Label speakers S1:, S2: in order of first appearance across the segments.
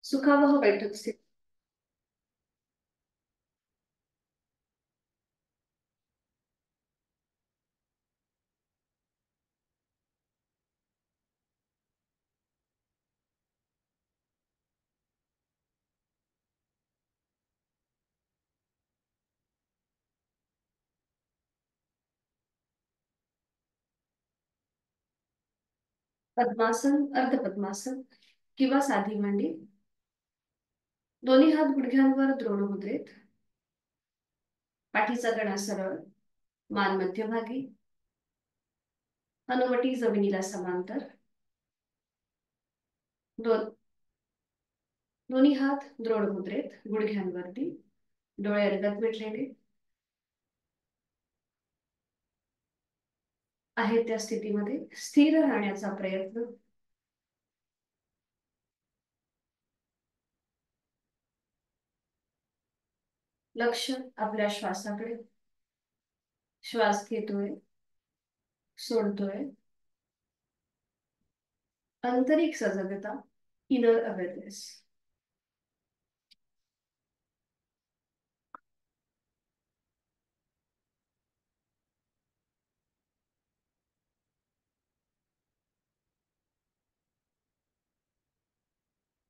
S1: सुखावह बैठक स्थिती. पद्मासन, अर्धपद्मासन किंवा साधी मांडी. दोन्ही हात गुडघ्यांवर द्रोण मुद्रेत. पाठीचा कणा सरळ, मान मध्यभागी, हनुवटी जमिनीला समांतर. दोन दोन्ही हात द्रोण मुद्रेत गुडघ्यांवरती, डोळे अर्गत मिटलेले आहेत. त्या स्थितीमध्ये स्थिर राहण्याचा प्रयत्न. लक्ष आपल्या श्वासाकडे. श्वास घेतोय, सोडतोय. आंतरिक सजगता, इनर अवेअरनेस.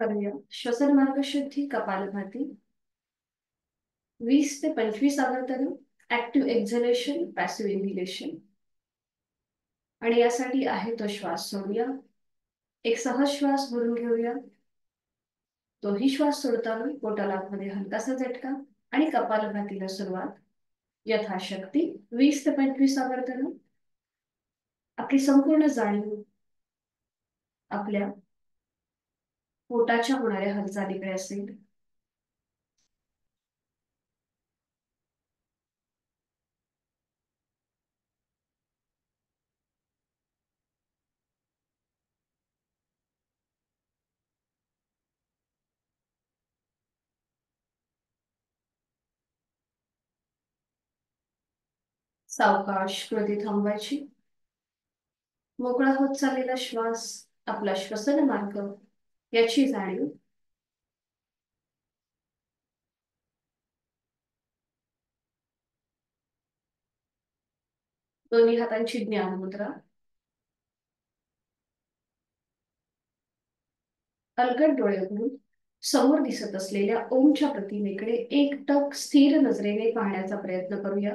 S1: करूया श्वसन मार्ग शुद्धी कपालभाती. 20 ते 25 आवर्तन. Active exhalation, passive inhalation. आणि यासाठी आहे तो श्वास सोडूया. एक सहज श्वास भरून घेऊया. तोही श्वास सोडताना पोटाला आतमध्ये हलकासा झटका आणि कपालभातीला सुरुवात. यथाशक्ती 20 ते 25 आवर्तन. आपली संपूर्ण जाणीव आपल्या पोटाच्या होणाऱ्या हालचालीकडे असेल. सावकाश कृती थांबवायची. मोकळा होत चाललेला श्वास, आपला श्वसन मार्ग याची जाणीव. दोन्ही हातांची ज्ञान मुद्रा. अलगद डोळे उघडून समोर दिसत असलेल्या ओमच्या प्रतिमेकडे एकटक स्थिर नजरेने पाहण्याचा प्रयत्न करूया.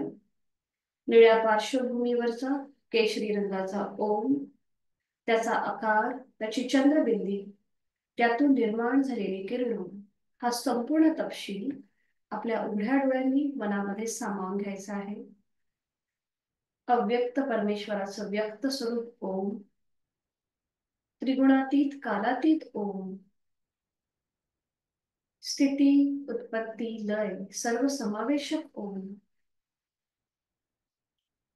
S1: निळ्या पार्श्वभूमीवरचा केशरी रंगाचा ओम, त्याचा आकार, त्याची चंद्रबिंदी, त्यातून निर्माण झालेली किरण, हा संपूर्ण तपशील आपल्या उघड्या डोळ्यांनी मनामध्ये सामावून घ्यायचा आहे. अव्यक्त परमेश्वराचं व्यक्त स्वरूप ओम, त्रिगुणातीत कालातीत ओम, स्थिती, उत्पत्ती, लय, सर्वसमावेशक ओम.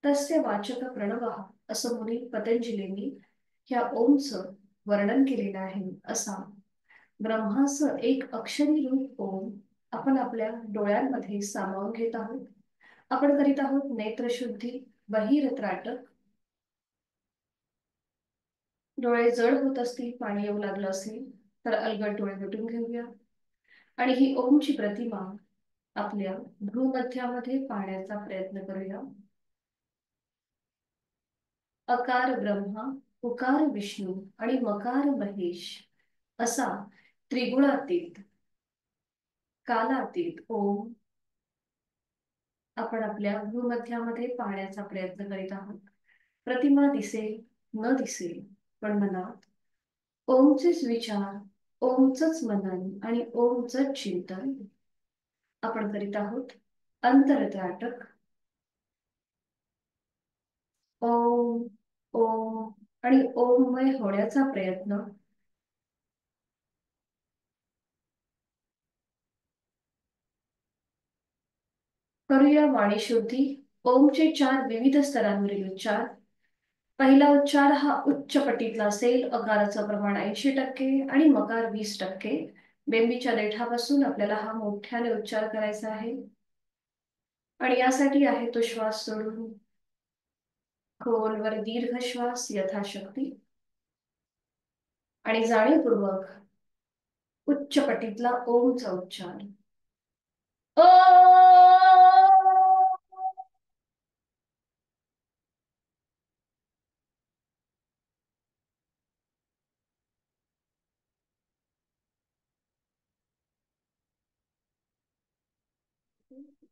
S1: तस्य वाचक प्रणवः असं मुनी पतंजलींनी ह्या ओमचं वर्णन केलेलं आहे. असा ब्रह्माचं एक अक्षरी रूप ओम आपण आपल्या डोळ्यांमध्ये सामावून घेत आहोत. आपण करीत आहोत नेत्रशुद्धी, बहिर त्राटक. डोळे जड होत असतील, पाणी येऊ लागलं असेल तर अलगद डोळे मिटून घेऊया आणि ही ओमची प्रतिमा आपल्या भ्रूमध्यामध्ये पाहण्याचा प्रयत्न करूया. अकार ब्रह्मा, उकार विष्णू आणि मकार महेश असा त्रिगुणातीत कालातीत ओम आपण आपल्या भूमध्यामध्ये पाहण्याचा प्रयत्न करीत आहोत. प्रतिमा दिसेल न दिसेल, पण मनात ओमचेच विचार, ओमचंच मनन आणि ओमचंच चिंतन आपण करीत आहोत. अंतरत्राटक. ओम ओम आणि ओममय होण्याचा प्रयत्न. करूया वाणी शुद्धी. ओमचे 4 विविध स्तरांवरील उच्चार. पहिला उच्चार हा उच्च पटीतला असेल. अकाराचं प्रमाण 80% आणि मकार 20%. बेंबीच्या देठापासून आपल्याला हा मोठ्याने उच्चार करायचा आहे आणि यासाठी आहे तो श्वास सोडून खोलवर दीर्घ श्वास यथाशक्ती आणि जाणीवपूर्वक उच्च पटीतला ओमचा उच्चार. ओ.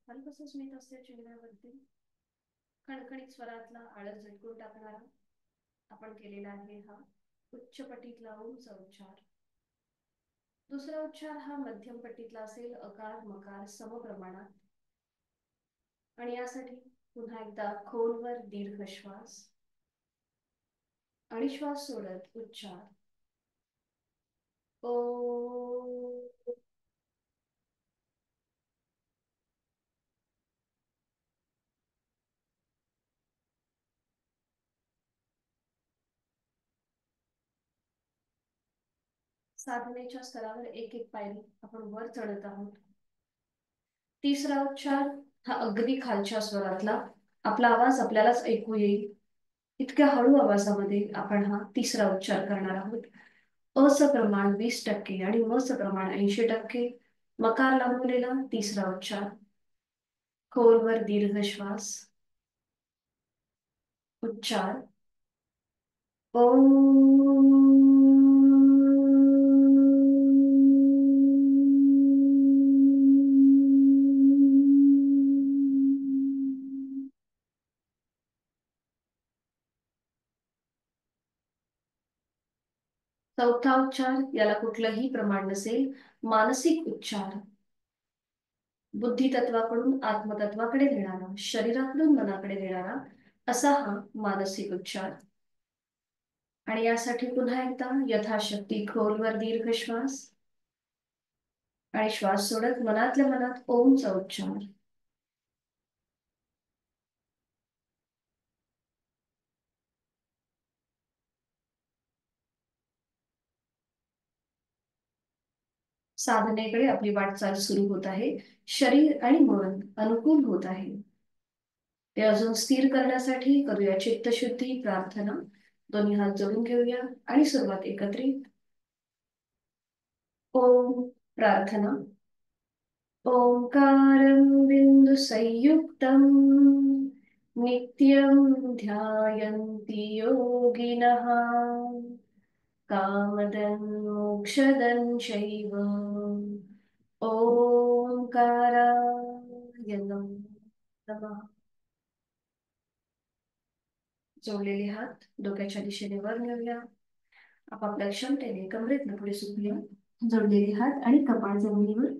S1: हलकसं स्मित असते चेहऱ्यावरती. खणखणीत स्वरातला आळस झटकून टाकणारा आपण केलेला आहे हा उच्च पटीतला ओमचा उच्चार. दुसरा उच्चार हा मध्यम पट्टीतला असेल, अकार मकार समप्रमाणात. आणि यासाठी पुन्हा एकदा खोलवर दीर्घ श्वास आणि श्वास सोडत उच्चार. ओ. साधनेच्या स्तरावर एक एक पायरी आपण वर चढत आहोत. तिसरा उच्चार हा अगदी खालच्या स्वरातला. आपला आवाज आपल्यालाच ऐकू येईल इतक्या हळू आवाजामध्ये आपण हा तिसरा उच्चार करणार आहोत. अचं प्रमाण 20% आणि मचं प्रमाण 80%. मकार लांबलेला तिसरा उच्चार. खोलवर दीर्घ श्वास उच्चार. ओ. चौथा उच्चार याला कुठलंही प्रमाण नसेल. मानसिक उच्चार. बुद्धितत्वाकडून आत्मतत्वाकडे नेणारा, शरीराकडून मनाकडे नेणारा असा हा मानसिक उच्चार. आणि यासाठी पुन्हा एकदा यथाशक्ती खोलवर दीर्घ श्वास आणि श्वास सोडत मनातल्या मनात ओमचा उच्चार. साधनेकडे आपली वाटचाल सुरू होत आहे. शरीर आणि मन अनुकूल होत आहे. ते अजून स्थिर करण्यासाठी करूया चित्तशुद्धी प्रार्थना. दोन्ही हात जोडून घेऊया आणि सुरुवात एकत्रित. ओम प्रार्थना. ओंकारं बिन्दुसंयुक्तं नित्यं ध्यायन्ति योगिनः कामदं मोक्षदं चैव. ओंकाराय नमः. जोडलेले हात डोक्याच्या दिशेने वर नेऊया. आपापल्या क्षमतेने कमरेतनं पुढे सुकूया. जोडलेले हात आणि कपाळ जमिनीवर.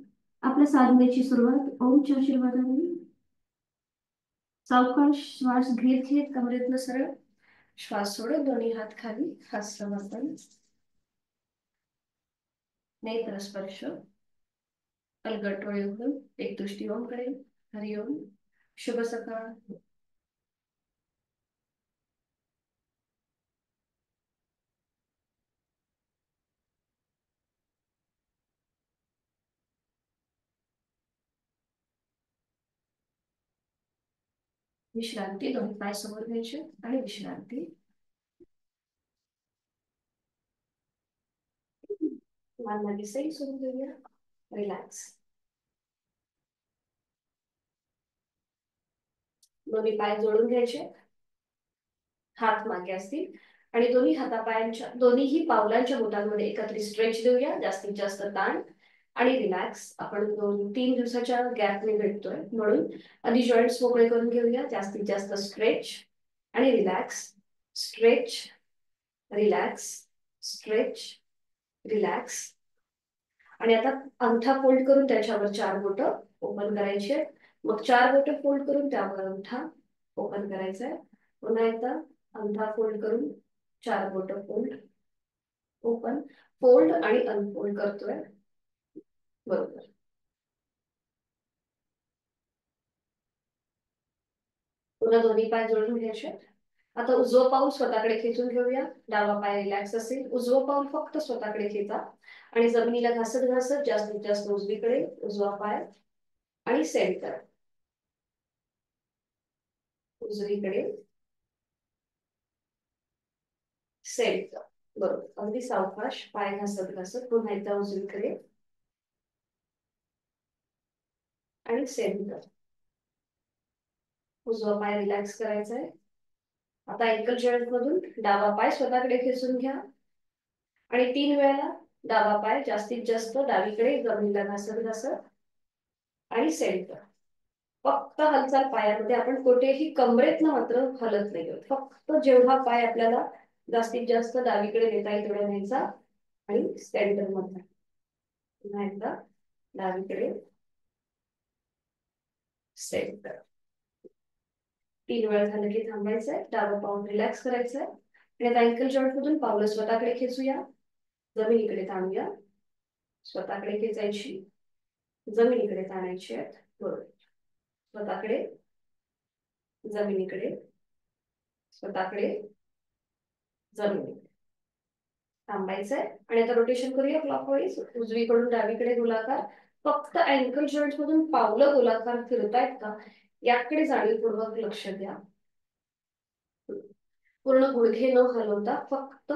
S1: आपल्या साधनेची सुरुवात ओमच्या आशीर्वादाने. सावकाश श्वास घेत घेत कमरेतनं सरळ श्वास सोडत दोन्ही हात खाली हस्तासन. नेत्र स्पर्श. अलगट डोळे उघडून एक दृष्टी ओम कडे. हरिओम. शुभ सकाळ. विश्रांती. दोन्ही पाय समोर घ्यायचे आणि विश्रांती. मान मागे सैल सोडून देऊया. रिलॅक्स. दोन्ही पाय जोडून घ्यायचे. हात मागे असतील आणि दोन्ही हातापायांच्या दोन्हीही पावलांच्या बोटांमध्ये एकत्रित स्ट्रेच देऊया. जास्तीत जास्त ताण आणि रिलॅक्स. आपण 2-3 दिवसाच्या गॅपने भेटतोय म्हणून आधी जॉईंट्स मोकळे करून घेऊया. जास्तीत जास्त स्ट्रेच आणि relax. Stretch, relax, stretch, relax. आणि आता अंगठा फोल्ड करून त्याच्यावर 4 बोटं ओपन करायचे. मग 4 बोटं फोल्ड करून त्यावर अंगठा ओपन करायचा. पुन्हा एकदा अंगठा फोल्ड करून 4 बोटं फोल्ड, ओपन, फोल्ड आणि अनफोल्ड करतोय. बरोबर. पुन्हा दोन्ही पाय जोडून घ्यायचे. आता उजवं पाऊल स्वतःकडे खेचून घेऊया. डावा पाय रिलॅक्स असेल. उजवं पाऊल फक्त स्वतःकडे खेचा आणि जमिनीला घासत घासत जास्तीत जास्त उजवीकडे उजवा पाय आणि सेंटर. उजवीकडे सेंटर. बरोबर. अगदी सावकाश पाय घासत घासत पुन्हा एकदा उजवीकडे आणि सेंटर. उजवा पाय रिलॅक्स करायचा आहे. आता अँकल जॉईंट मधून डावा पाय स्वतःकडे खेचून घ्या आणि 3 वेळेला डावा पाय जास्तीत जास्त डावीकडे जमिनीला घासत घासत आणि सेंटर. फक्त हालचाल पायामध्ये, आपण कुठेही कमरेतनं मात्र हलत नाही आहोत. फक्त जेवढा पाय आपल्याला जास्तीत जास्त डावीकडे नेता येईल तेवढा न्यायचा आणि सेंटर मध्ये. पुन्हा एकदा डावीकडे सेंटर. 3 वेळा झालं की थांबायचंय, डावं पाऊल रिलॅक्स करायचंय आणि आता अँकल जॉईंट मधून पावलं स्वतःकडे खेचूया, जमिनीकडे ताणूया. स्वतःकडे खेचायची, जमिनीकडे ताणायची आहेत. बरोबर. स्वतःकडे, जमिनीकडे, स्वतःकडे, जमिनीकडे. थांबायचंय आणि आता रोटेशन करूया क्लॉकवाईज. उजवीकडून डावीकडे गोलाकार. फक्त अँकल जॉईंट मधून पावलं गोलाकार फिरतायत का याकडे जाणीवपूर्वक लक्ष द्या. पूर्ण गुडघे न हलवता फक्त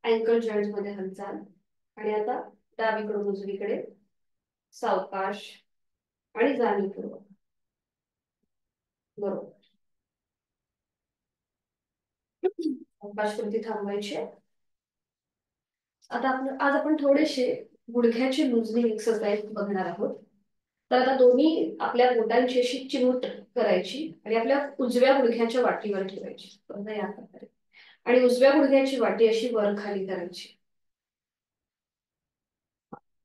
S1: अँकल जॉईंट मध्ये हालचाल. आणि आता डावीकडून उजवीकडे सावकाश आणि जाणीवपूर्वक. बरोबर. सावकाश कृती थांबवायची. आता आज आपण थोडेसे गुडघ्याची लुजनिंग एक्सरसाइज बघणार आहोत. तर आता दोन्ही आपल्या बोटांची अशी चिमूट करायची आणि आपल्या उजव्या गुडघ्याच्या वाटीवर ठेवायची. बघा या प्रकारे. आणि उजव्या गुडघ्याची वाटी अशी वर खाली करायची.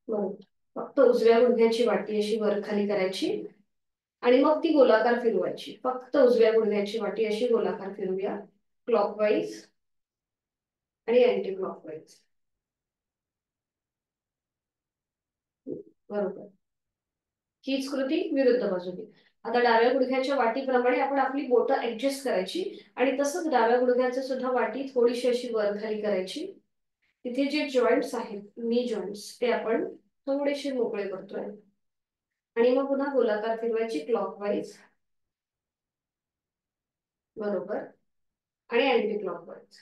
S1: बरोबर. फक्त उजव्या गुडघ्याची वाटी अशी वर खाली करायची आणि मग ती गोलाकार फिरवायची. फक्त उजव्या गुडघ्याची वाटी अशी गोलाकार फिरवूया, क्लॉकवाईज आणि अँटी क्लॉकवाईज. बरोबर. हीच कृती विरुद्ध बाजूने. आता डाव्या गुडघ्याच्या वाटीप्रमाणे आपण आपली बोटं ऍडजस्ट करायची आणि तसंच डाव्या गुडघ्याचं सुद्धा वाटी थोडीशी अशी वर खाली करायची. तिथे जे जॉईंट्स आहेत, नी जॉईंट्स, ते आपण थोडेसे मोकळे करतोय आणि मग पुन्हा गोलाकार फिरवायची, क्लॉकवाईज. बरोबर. आणि अँटी क्लॉकवाईज.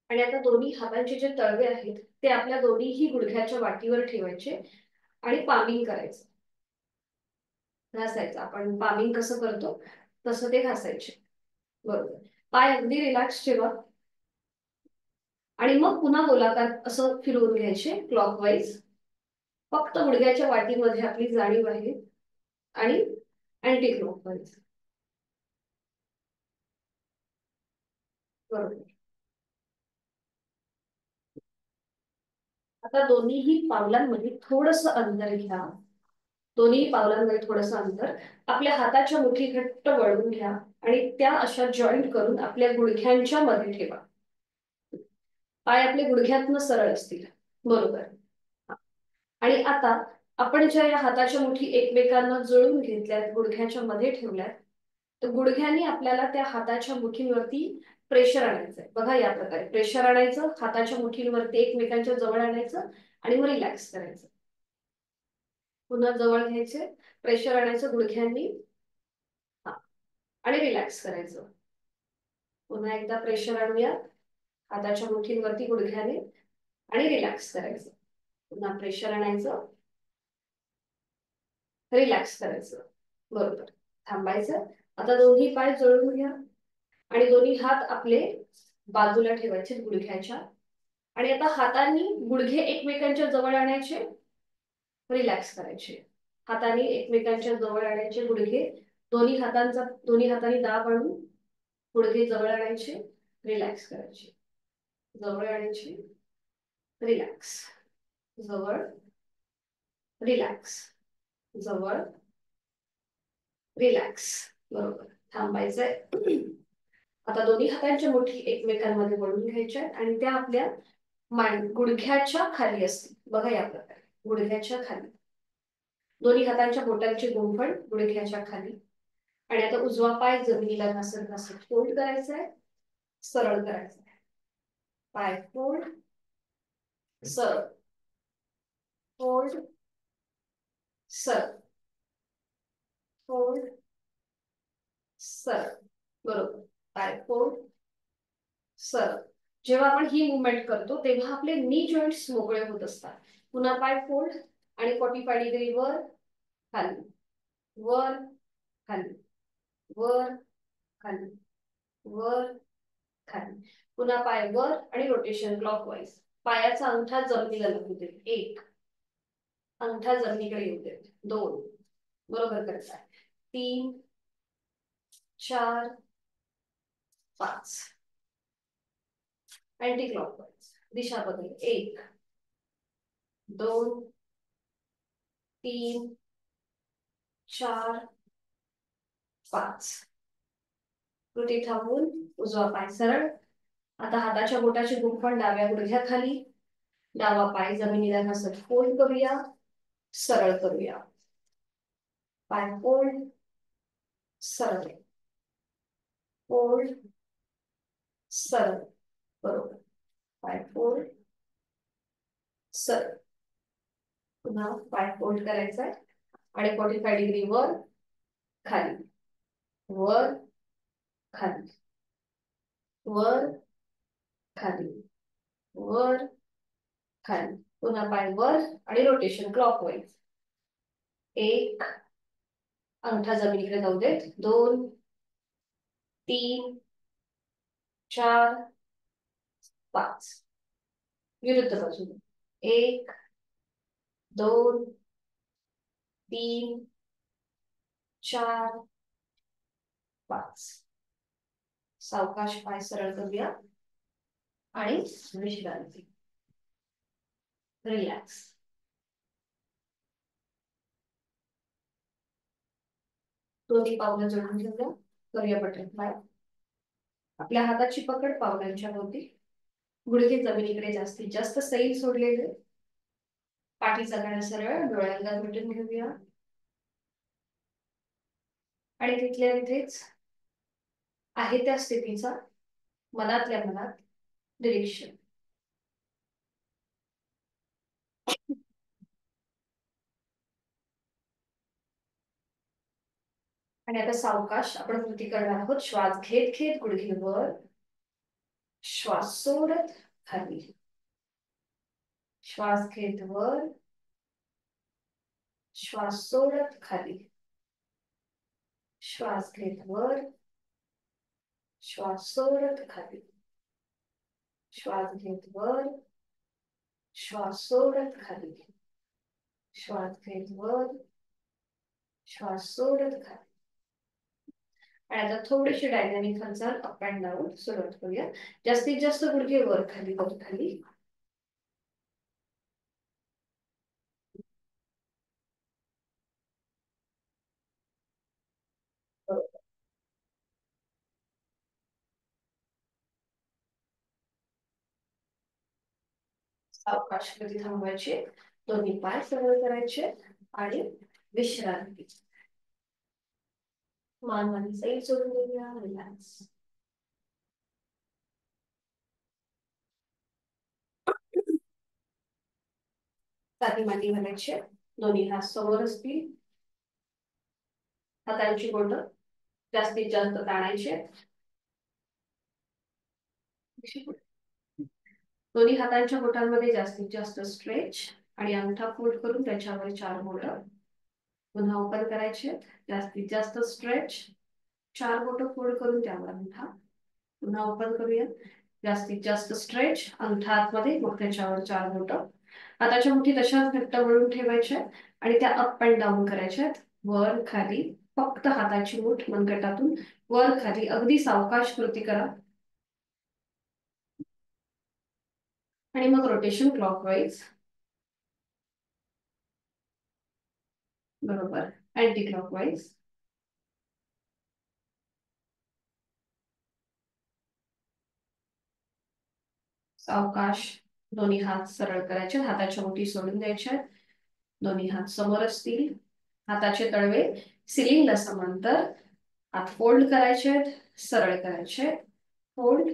S1: आणि आता दोन्ही हातांचे जे तळवे आहेत ते आपल्या दोन्हीही गुडघ्याच्या वाटीवर ठेवायचे आणि पामिंग करायचं, घासायचं. आपण पामिंग कसं करतो तसं ते घासायचे. बरोबर. पाय अगदी रिलॅक्स ठेवा आणि मग पुन्हा गोलाकार असं फिरवून घ्यायचे, क्लॉकवाईज. फक्त गुडघ्याच्या वाटीमध्ये आपली जाणीव आहे आणि अँटी क्लॉकवाईज. बरोबर. आता दोन्हीही पावलांमध्ये थोडस अंतर घ्या. दोन्ही पावलांमध्ये थोडस अंतर. आपल्या हाताच्या मुठी घट्ट वळवून घ्या आणि त्या अशा जॉईंट करून आपल्या गुडघ्यांच्या मध्ये ठेवा. पाय आपले गुडघ्यातनं सरळ असतील. बरोबर. आणि आता आपण ज्या या हाताच्या मुठी एकमेकांना जुळवून घेतल्यात, गुडघ्याच्या मध्ये ठेवल्यात, तर गुडघ्यांनी आपल्याला त्या हाताच्या मुठींवरती प्रेशर आणायचंय. बघा या प्रकारे प्रेशर आणायचं, हाताच्या मुठींवरती एकमेकांच्या जवळ आणायचं आणि मग रिलॅक्स करायचं. पुन्हा जवळ घ्यायचे, प्रेशर आणायचं गुडघ्यांनी आणि रिलॅक्स करायचं. पुन्हा एकदा प्रेशर आणूया हाताच्या मुठींवरती गुडघ्याने आणि रिलॅक्स करायचं. पुन्हा प्रेशर आणायचं, रिलॅक्स करायचं. बरोबर. थांबायचं. आता दोन्ही पाय जोडून घ्या आणि दोन्ही हात आपले बाजूला ठेवायचे गुडघ्याच्या आणि आता हातांनी गुडघे एकमेकांच्या जवळ आणायचे, रिलॅक्स करायचे. हाताने एकमेकांच्या जवळ आणायचे गुडघे, दोन्ही हातांनी दाब आणून गुडघे जवळ आणायचे, रिलॅक्स करायचे. जवळ आणायचे, रिलॅक्स. जवळ, रिलॅक्स. जवळ, रिलॅक्स. बरोबर. थांबायचंय. आता दोन्ही हातांच्या मुठी एकमेकांमध्ये वळून घ्यायच्या आणि त्या आपल्या गुडघ्याच्या खाली असतील. बघा या प्रकारे गुडघ्याच्या खाली. दोन्ही हातांच्या बोटांची गुंफण गुडघ्याच्या खाली. आणि आता उजवा पाय जमिनीला घासत घासत फोल्ड करायचा आहे, सरळ करायचा आहे. पाय फोल्ड, सरळ, फोल्ड, सरळ, फोल्ड, सरळ. बरोबर. पाय फोल्ड, सरळ. जेव्हा आपण ही मुवमेंट करतो तेव्हा आपले नी जॉईंट्स मोकळे होत असतात. पुन्हा पाय फोल्ड आणि 45 डिग्री वर खाली, वर खाली, वर खाली, वर खाली. पुन्हा पाय वर आणि रोटेशन क्लॉकवाईज. पायाचा अंगठा जमिनीला लागू दे. 1, अंगठा जमिनीकडे येऊ दे. 2, बरोबर करताय. 3, 4, 5, अँटी क्लॉकवाईज दिशा बदल. 1, 2, 3, 4, 5. कृती थांबवून उजवा पाय सरळ. आता हाताच्या बोटाची गुंफण डाव्या गुडघ्याखाली, डावा पाय जमिनीला घासत फोल्ड करूया, सरळ करूया. पाय फोल्ड, सरळ, फोल्ड, सरळ, बरोबर. पाय फोल्ड, सरळ. पुन्हा पाय फोल्ड करायचा आणि 45 डिग्री वर खाली, वर खाली, वर खाली, वर खाली. पुन्हा पाय वर आणि रोटेशन क्लॉकवाईज. 1, अंगठा जमिनीकडे जाऊ देत. 2, 3, 4, 5. विरुद्ध बाजूने. 1, 2, 3, 4, 5. सावकाश पाय सरळ करूया आणि विश्रांती. रिलॅक्स. दोन्ही पावलं जोडून घेऊया. करूया बटरफ्लाय. आपल्या हाताची पकड पावलांच्या भोवती, गुडघे जमिनीकडे जास्तीत जास्त सैल सोडलेले. पाठीचा कणा सरळ, डोळ्यांना मिटून घेऊया आणि तिथल्या तिथेच आहे त्या स्थितीचा मनातल्या मनात निरीक्षण. आणि आता सावकाश आपण कृती करणार आहोत. श्वास घेत घेत गुडघे वर, श्वास सोडत खाली, श्वास घेत वर, श्वास सोडत खाली, श्वास घेत वर, श्वास सोडत खाली, श्वास घेत वर, श्वास सोडत खाली, श्वास घेत वर, श्वास सोडत खाली. आणि आता थोडीशी डायनामिक हालचाल अप अँड डाऊन सुरुवात करूया. जास्तीत जास्त गुडघे वर खाली, वर खाली. सावकाश कृती थांबवायची. दोन्ही पाय सरळ करायचे आणि विश्रांती. मान आणि सैल सोडून देऊया. रिलॅक्स. साधी मांडी घालायची. दोन्ही हात समोर असतील. हातांची बोटं जास्तीत जास्त ताणायचे. दोन्ही हातांच्या बोटांमध्ये जास्तीत जास्त स्ट्रेच आणि अंगठा फोल्ड करून त्याच्यावर 4 बोटं पुन्हा ओपन करायचे. जास्तीत जास्त स्ट्रेच, 4 बोटं फोल्ड करून त्यावर अंगठा पुन्हा ओपन करूया. जास्तीत जास्त स्ट्रेच, अंगठा आतमध्ये, मग त्याच्यावर 4 बोटं. हाताच्या मुठी तशाच घट्ट वळून ठेवायच्या आणि त्या अप अँड डाऊन करायच्या. वर खाली, फक्त हाताची मूठ मनगटातून वर खाली. अगदी सावकाश कृती करा. आणि मग रोटेशन क्लॉकवाईज, बरोबर, अँटी क्लॉकवाईज. सावकाश दोन्ही हात सरळ करायचे. हाताच्या मुठी सोडून द्यायच्या. दोन्ही हात समोर असतील. हाताचे तळवे सिलिंगला समांतर. हात फोल्ड करायचे, सरळ करायचे. फोल्ड,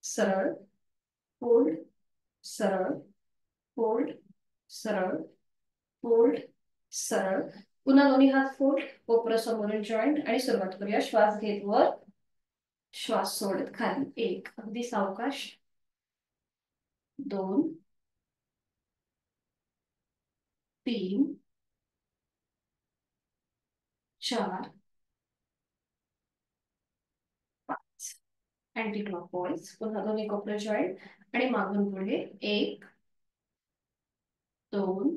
S1: सरळ, फोल्ड, सरळ, फोल्ड, सरळ, फोल्ड, सरळ. पुन्हा दोन्ही हात फोल्ड, कोपरं समोरून जॉईंट आणि सुरुवात करूया. श्वास घेत वर, श्वास सोडत खाली. 1, अगदी सावकाश. 2, 3, 4, 5. अँटी क्लॉकवाईज पुन्हा दोन्ही कोपरे जॉईंट आणि मागून पुढे 1, 2,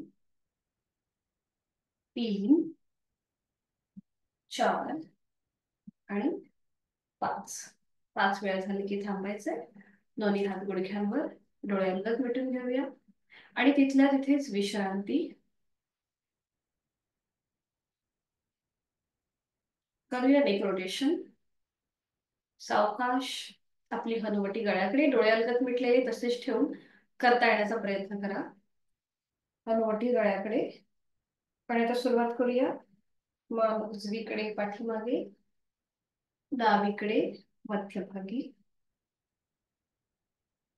S1: 3, 4 आणि 5. 5 वेळा झाले की थांबायचंय. दोन्ही हात गुडघ्यांवर, डोळे अलगद मिटून घेऊया आणि तिथल्या तिथेच विश्रांती करूया. Neck rotation. सावकाश आपली हनुवटी गळ्याकडे, डोळे अलगद मिटलेले तसेच ठेवून करता येण्याचा प्रयत्न करा. हनुवटी गळ्याकडे. पण आता सुरुवात करूया. मग उजवीकडे पाठीमागे, डावीकडे मध्यभागी,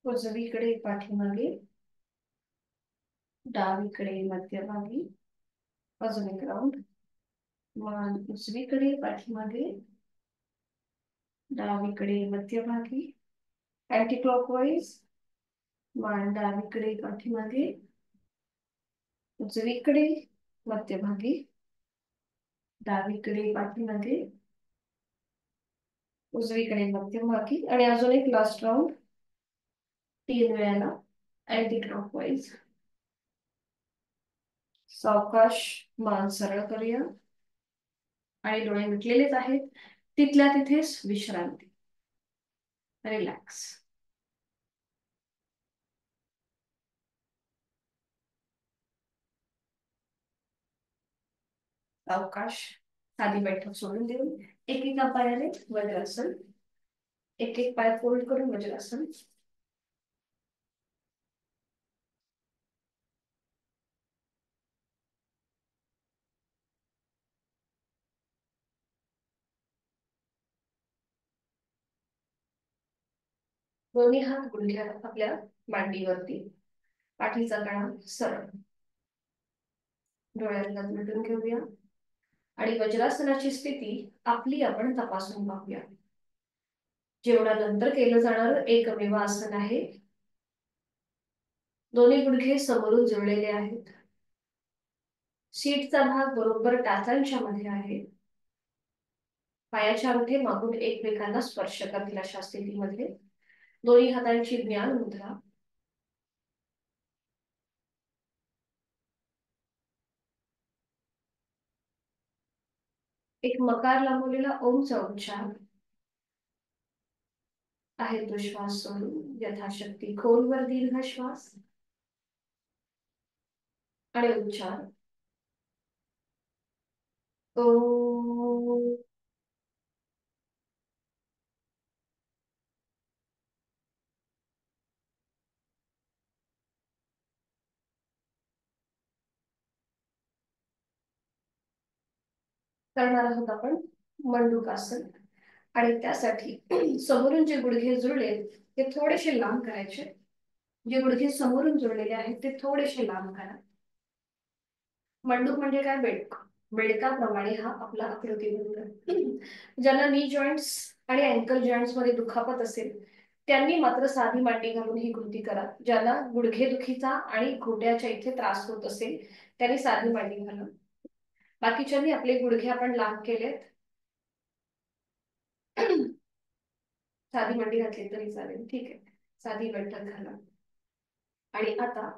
S1: उजवीकडे पाठीमागे, डावीकडे मध्यभागी. अजून एक राऊंड. मग उजवीकडे पाठीमागे, डावीकडे मध्यभागी, अँटी क्लॉकवाईज. मान डावीकडे पाठीमागे, उजवीकडे मध्यभागी, डावीकडे पाठीमागे, उजवीकडे मध्यभागी. आणि अजून एक लास्ट राऊंड 3 वेळाला अँटी क्लॉकवाईज. सावकाश मान सरळ करूया आणि डोळे मिटलेलेच आहेत. तिथल्या तिथेच विश्रांती. रिलॅक्स. सावकाश साधी बैठक सोडून देऊन एकेका पायाने वज्रासन, एक एक पाय फोल्ड करून वज्रासन. दोन्ही हात गुडघ्या आपल्या मांडीवरती, पाठीचा कणा सरळ. डोळ्यांना मिटून घेऊया आणि वज्रासनाची स्थिती आपली आपण तपासून पाहूया. जेवणानंतर केलं जाणार एकमेव आसन आहे. दोन्ही गुडघे समोरून जुळलेले आहेत. सीटचा भाग बरोबर टाचांच्या मध्ये आहे. पायाच्या अंगठे मागून एकमेकांना स्पर्श करतील अशा स्थितीमध्ये दोन्ही हातांची ज्ञान मुद्रा. एक मकार लांबवलेला ओमचा उच्चार आहे. तो श्वास सोडून यथाशक्ती खोलवर दीर्घ श्वास आणि उच्चार ओ. करणार आहोत आपण मंडूकासन. आणि त्यासाठी समोरून जे गुडघे जुळले ते थोडेसे लांब करायचे. जे गुडघे समोरून जुळलेले आहेत ते थोडेसे लांब करा. मंडूक म्हणजे काय? बेडक. बेडकाप्रमाणे हा आपला आकृती बनतो. ज्यांना नी जॉईंट्स आणि अँकल जॉईंट्स मध्ये दुखापत असेल त्यांनी मात्र साधी मांडी घालून ही कृती करा. ज्यांना गुडघे दुखीचा आणि घोट्याच्या इथे त्रास होत असेल त्यांनी साधी मांडी घाला. बाकीच्यांनी आपले गुडघे आपण लांब केलेत. साधी मांडी घातली तरी चालेल. ठीक आहे. साधी बैठक घाला. आणि आता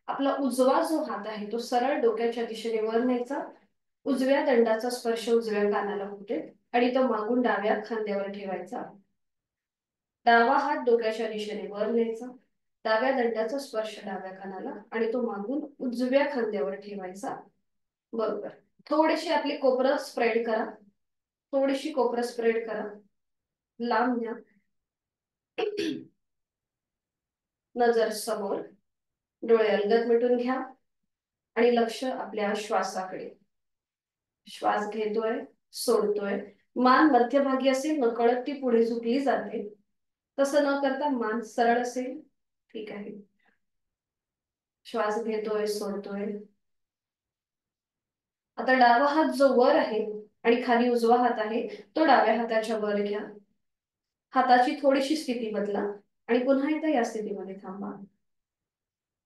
S1: आपला उजवा जो हात आहे तो सरळ डोक्याच्या दिशेने वर न्यायचा. उजव्या दंडाचा स्पर्श उजव्या कानाला होते आणि तो मागून डाव्या खांद्यावर ठेवायचा. डावा हात डोक्याच्या दिशेने वर न्यायचा. डाव्या दंडाचा स्पर्श डाव्या कानाला आणि तो मागून उजव्या खांद्यावर ठेवायचा. बरोबर. थोडीशी आपली कोपरं स्प्रेड करा. थोडीशी कोपरं स्प्रेड करा. लांब घ्या. नजर समोर. डोळे अलगद मिटून घ्या आणि लक्ष आपल्या श्वासाकडे. श्वास घेतोय, सोडतोय. मान मध्यभागी असेल नकळत ती पुढे झुकली जाते. तसं न करता मान सरळ असेल. ठीक आहे. श्वास घेतोय, सोडतोय. आता डावा हात जो वर आहे आणि खाली उजवा हात आहे तो डाव्या हाताच्या वर घ्या. हाताची थोडीशी स्थिती बदला आणि पुन्हा एकदा या स्थितीमध्ये थांबा.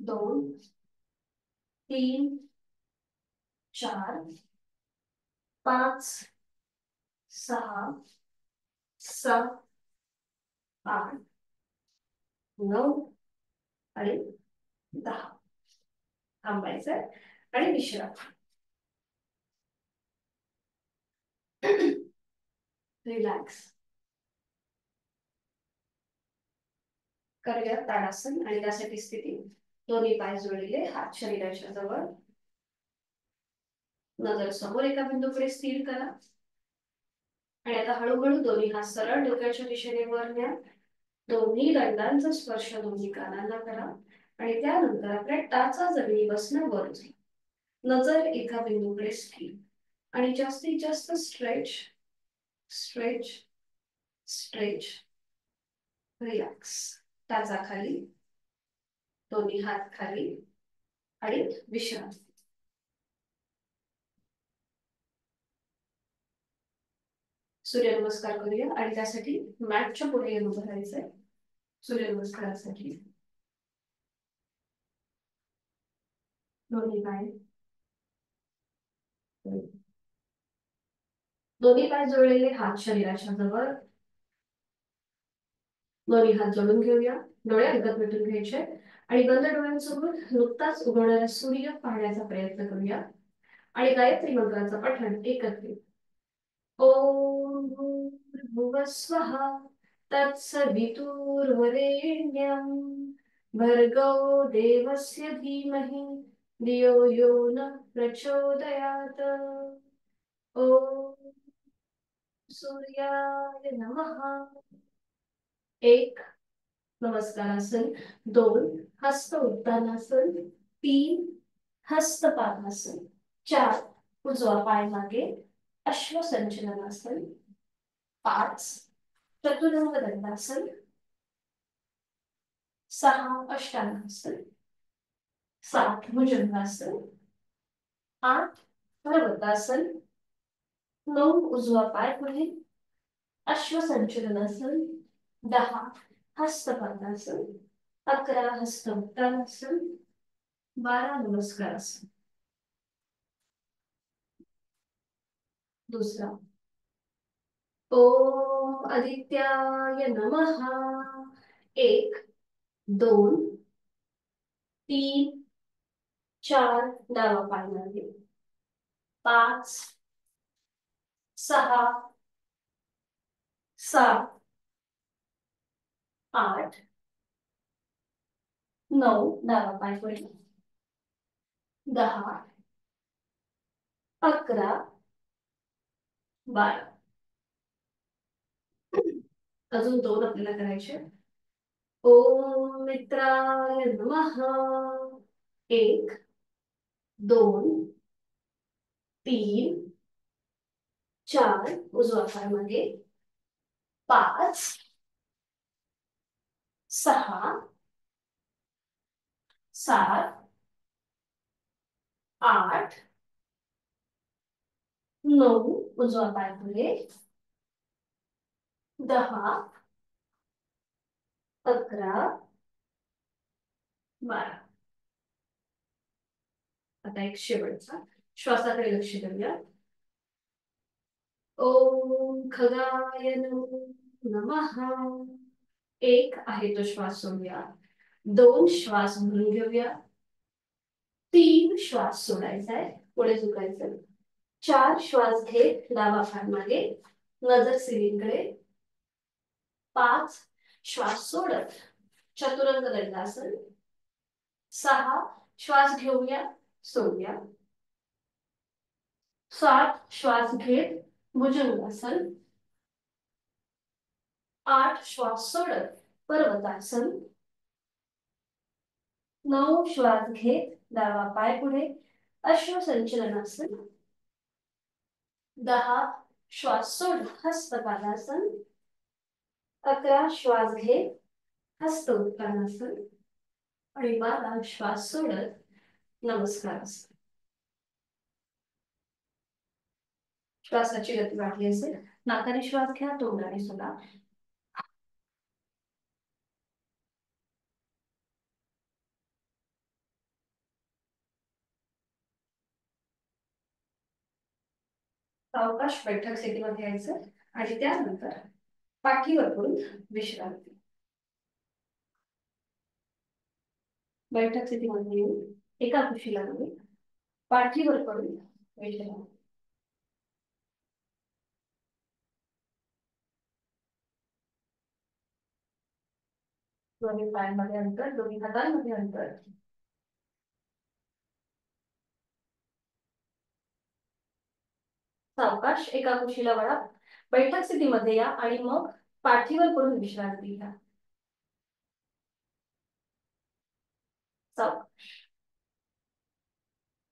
S1: 2 3 4 5 6 7 8 9 आणि 10. थांबायचंय आणि विश्राम. रिलॅक्स करूया ताडासन. आणि त्यासाठी स्थिती दोन्ही पाय जोडलेले, हात शरीराच्या जवळ, नजर समोर एका बिंदूकडे स्थिर करा. आणि आता हळूहळू दोन्ही हात सरळ डोक्याच्या दिशेने वर न्या. दोन्ही दंडांचा स्पर्श दोन्ही कानांना करा. आणि त्यानंतर आपल्या टाचा जमिनी बसणं वर जाईल. नजर एका बिंदूकडे स्थिर. आणि जास्तीत जास्त स्ट्रेच स्ट्रेच स्ट्रेच. रिलॅक्स. टाचा खाली, दोन्ही हात खाली आणि विश्राम. सूर्यनमस्कार करूया. आणि त्यासाठी मॅटच्या पुढे येऊन उभं राहायचंय. सूर्यनमस्कारासाठी दोन्ही पाय दोन्ही पाय जोडलेले, हात शरीराच्या जवळ, दोन्ही हात जोडून घेऊया. डोळे अलगद मिटून घ्यायचे. आणि बंद डोळ्यांसोबत नुकताच उगवणारा सूर्य पाहण्याचा प्रयत्न करूया. आणि गायत्री मंत्राचं पठण एकत्रित. ओम भूर्भुवः स्वः तत्सवितुर्वरेण्यं भर्गो देवस्य धीमहि धियो यो न प्रचोदयात्. ओम सूर्याय नमः. 1 नमस्कारासन. 2 हस्त उत्तानासन. 3 हस्त पादासन. 4 उजवा पाय मागे अश्वसंचलनासन. 5 चतुरंग दंडासन. 6 अष्टांगासन. 7 भुजंगासन. 8 पर्वतासन. 9 उजवा पाय पुढे अश्वसंचलनासन. 10 हस्तपद्मासन. 11 हस्त उत्तानासन. 12 नमस्कारासन. दूसरा. ओम आदित्याय नमः. 1 2 3 4 डावा पाय मागे. 5 6 7 8 9 डावा पाय पुढे. 10 11 12. अजून 2 आपल्याला करायचे. ओम मित्राय नमः. 1 2 3 4 उजवा पाय मागे. 5 6 7 8 9 उजवा पाय पुढे. 10 11 12. आता एक शेवटचा. श्वासाकडे लक्ष देऊया. ओम खगाय नमः. 1 आहे तो श्वास सोडूया. 2 श्वास भरून घेऊया. 3 श्वास सोडायचा आहे, पुढे झुकायचं. 4 श्वास घेत डावा पाय मागे, नजर सिलिंगकडे. 5 श्वास सोडत चतुरंग दंडासन. 6 श्वास घेऊया, सोडूया. 7 श्वास घेत भुजंगासन. 8 श्वास सोडत पर्वतासन. 9 श्वास घेत डावा पाय पुढे अश्वसंचलनासन. 10 श्वास सोडत हस्तपादासन. 11 श्वास घेत हस्त उत्तानासन. आणि 12 श्वास सोडत नमस्कारासन. श्वासाची गती वाढली असेल, नाकाने श्वास घ्या, तोंडाने सोडा. सावकाश बैठक स्थितीमध्ये यायचं आणि त्यानंतर पाठीवर करून विश्रांती. बैठक स्थितीमध्ये येऊन एका कुशीला मध्ये पाठीवर पडून विश्रांती. दोन्ही पायांमध्ये अंतर, दोन्ही हातांमध्ये अंतर. सावकाश एका कुशीला वळा, बैठक स्थितीमध्ये या आणि मग पाठीवर पडून विश्रांती घ्या. सावकाश.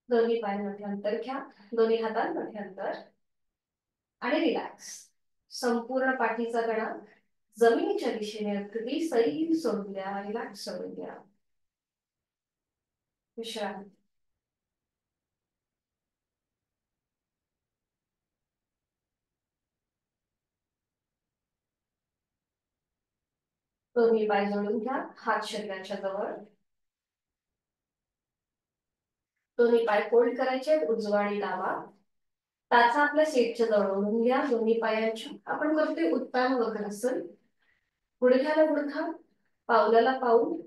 S1: दोन्ही पायांमध्ये अंतर घ्या, दोन्ही हातांमध्ये अंतर आणि रिलॅक्स. संपूर्ण पाठीचा कणा जमिनीच्या दिशेने अगदी सैल सोडून द्या, रिलॅक्स सोडून द्या. विश्रांती. दोन्ही पाय जोडून घ्या, हात शरीराच्या जवळ. दोन्ही पाय फोल्ड करायचे, उजवा आणि डावा. टाचा आपल्या सीटच्या जवळ ओढून घ्या, दोन्ही पायांच्या. आपण करतोय उत्तान वक्रासन. गुडघ्याला गुडघा, पावलाला पाऊल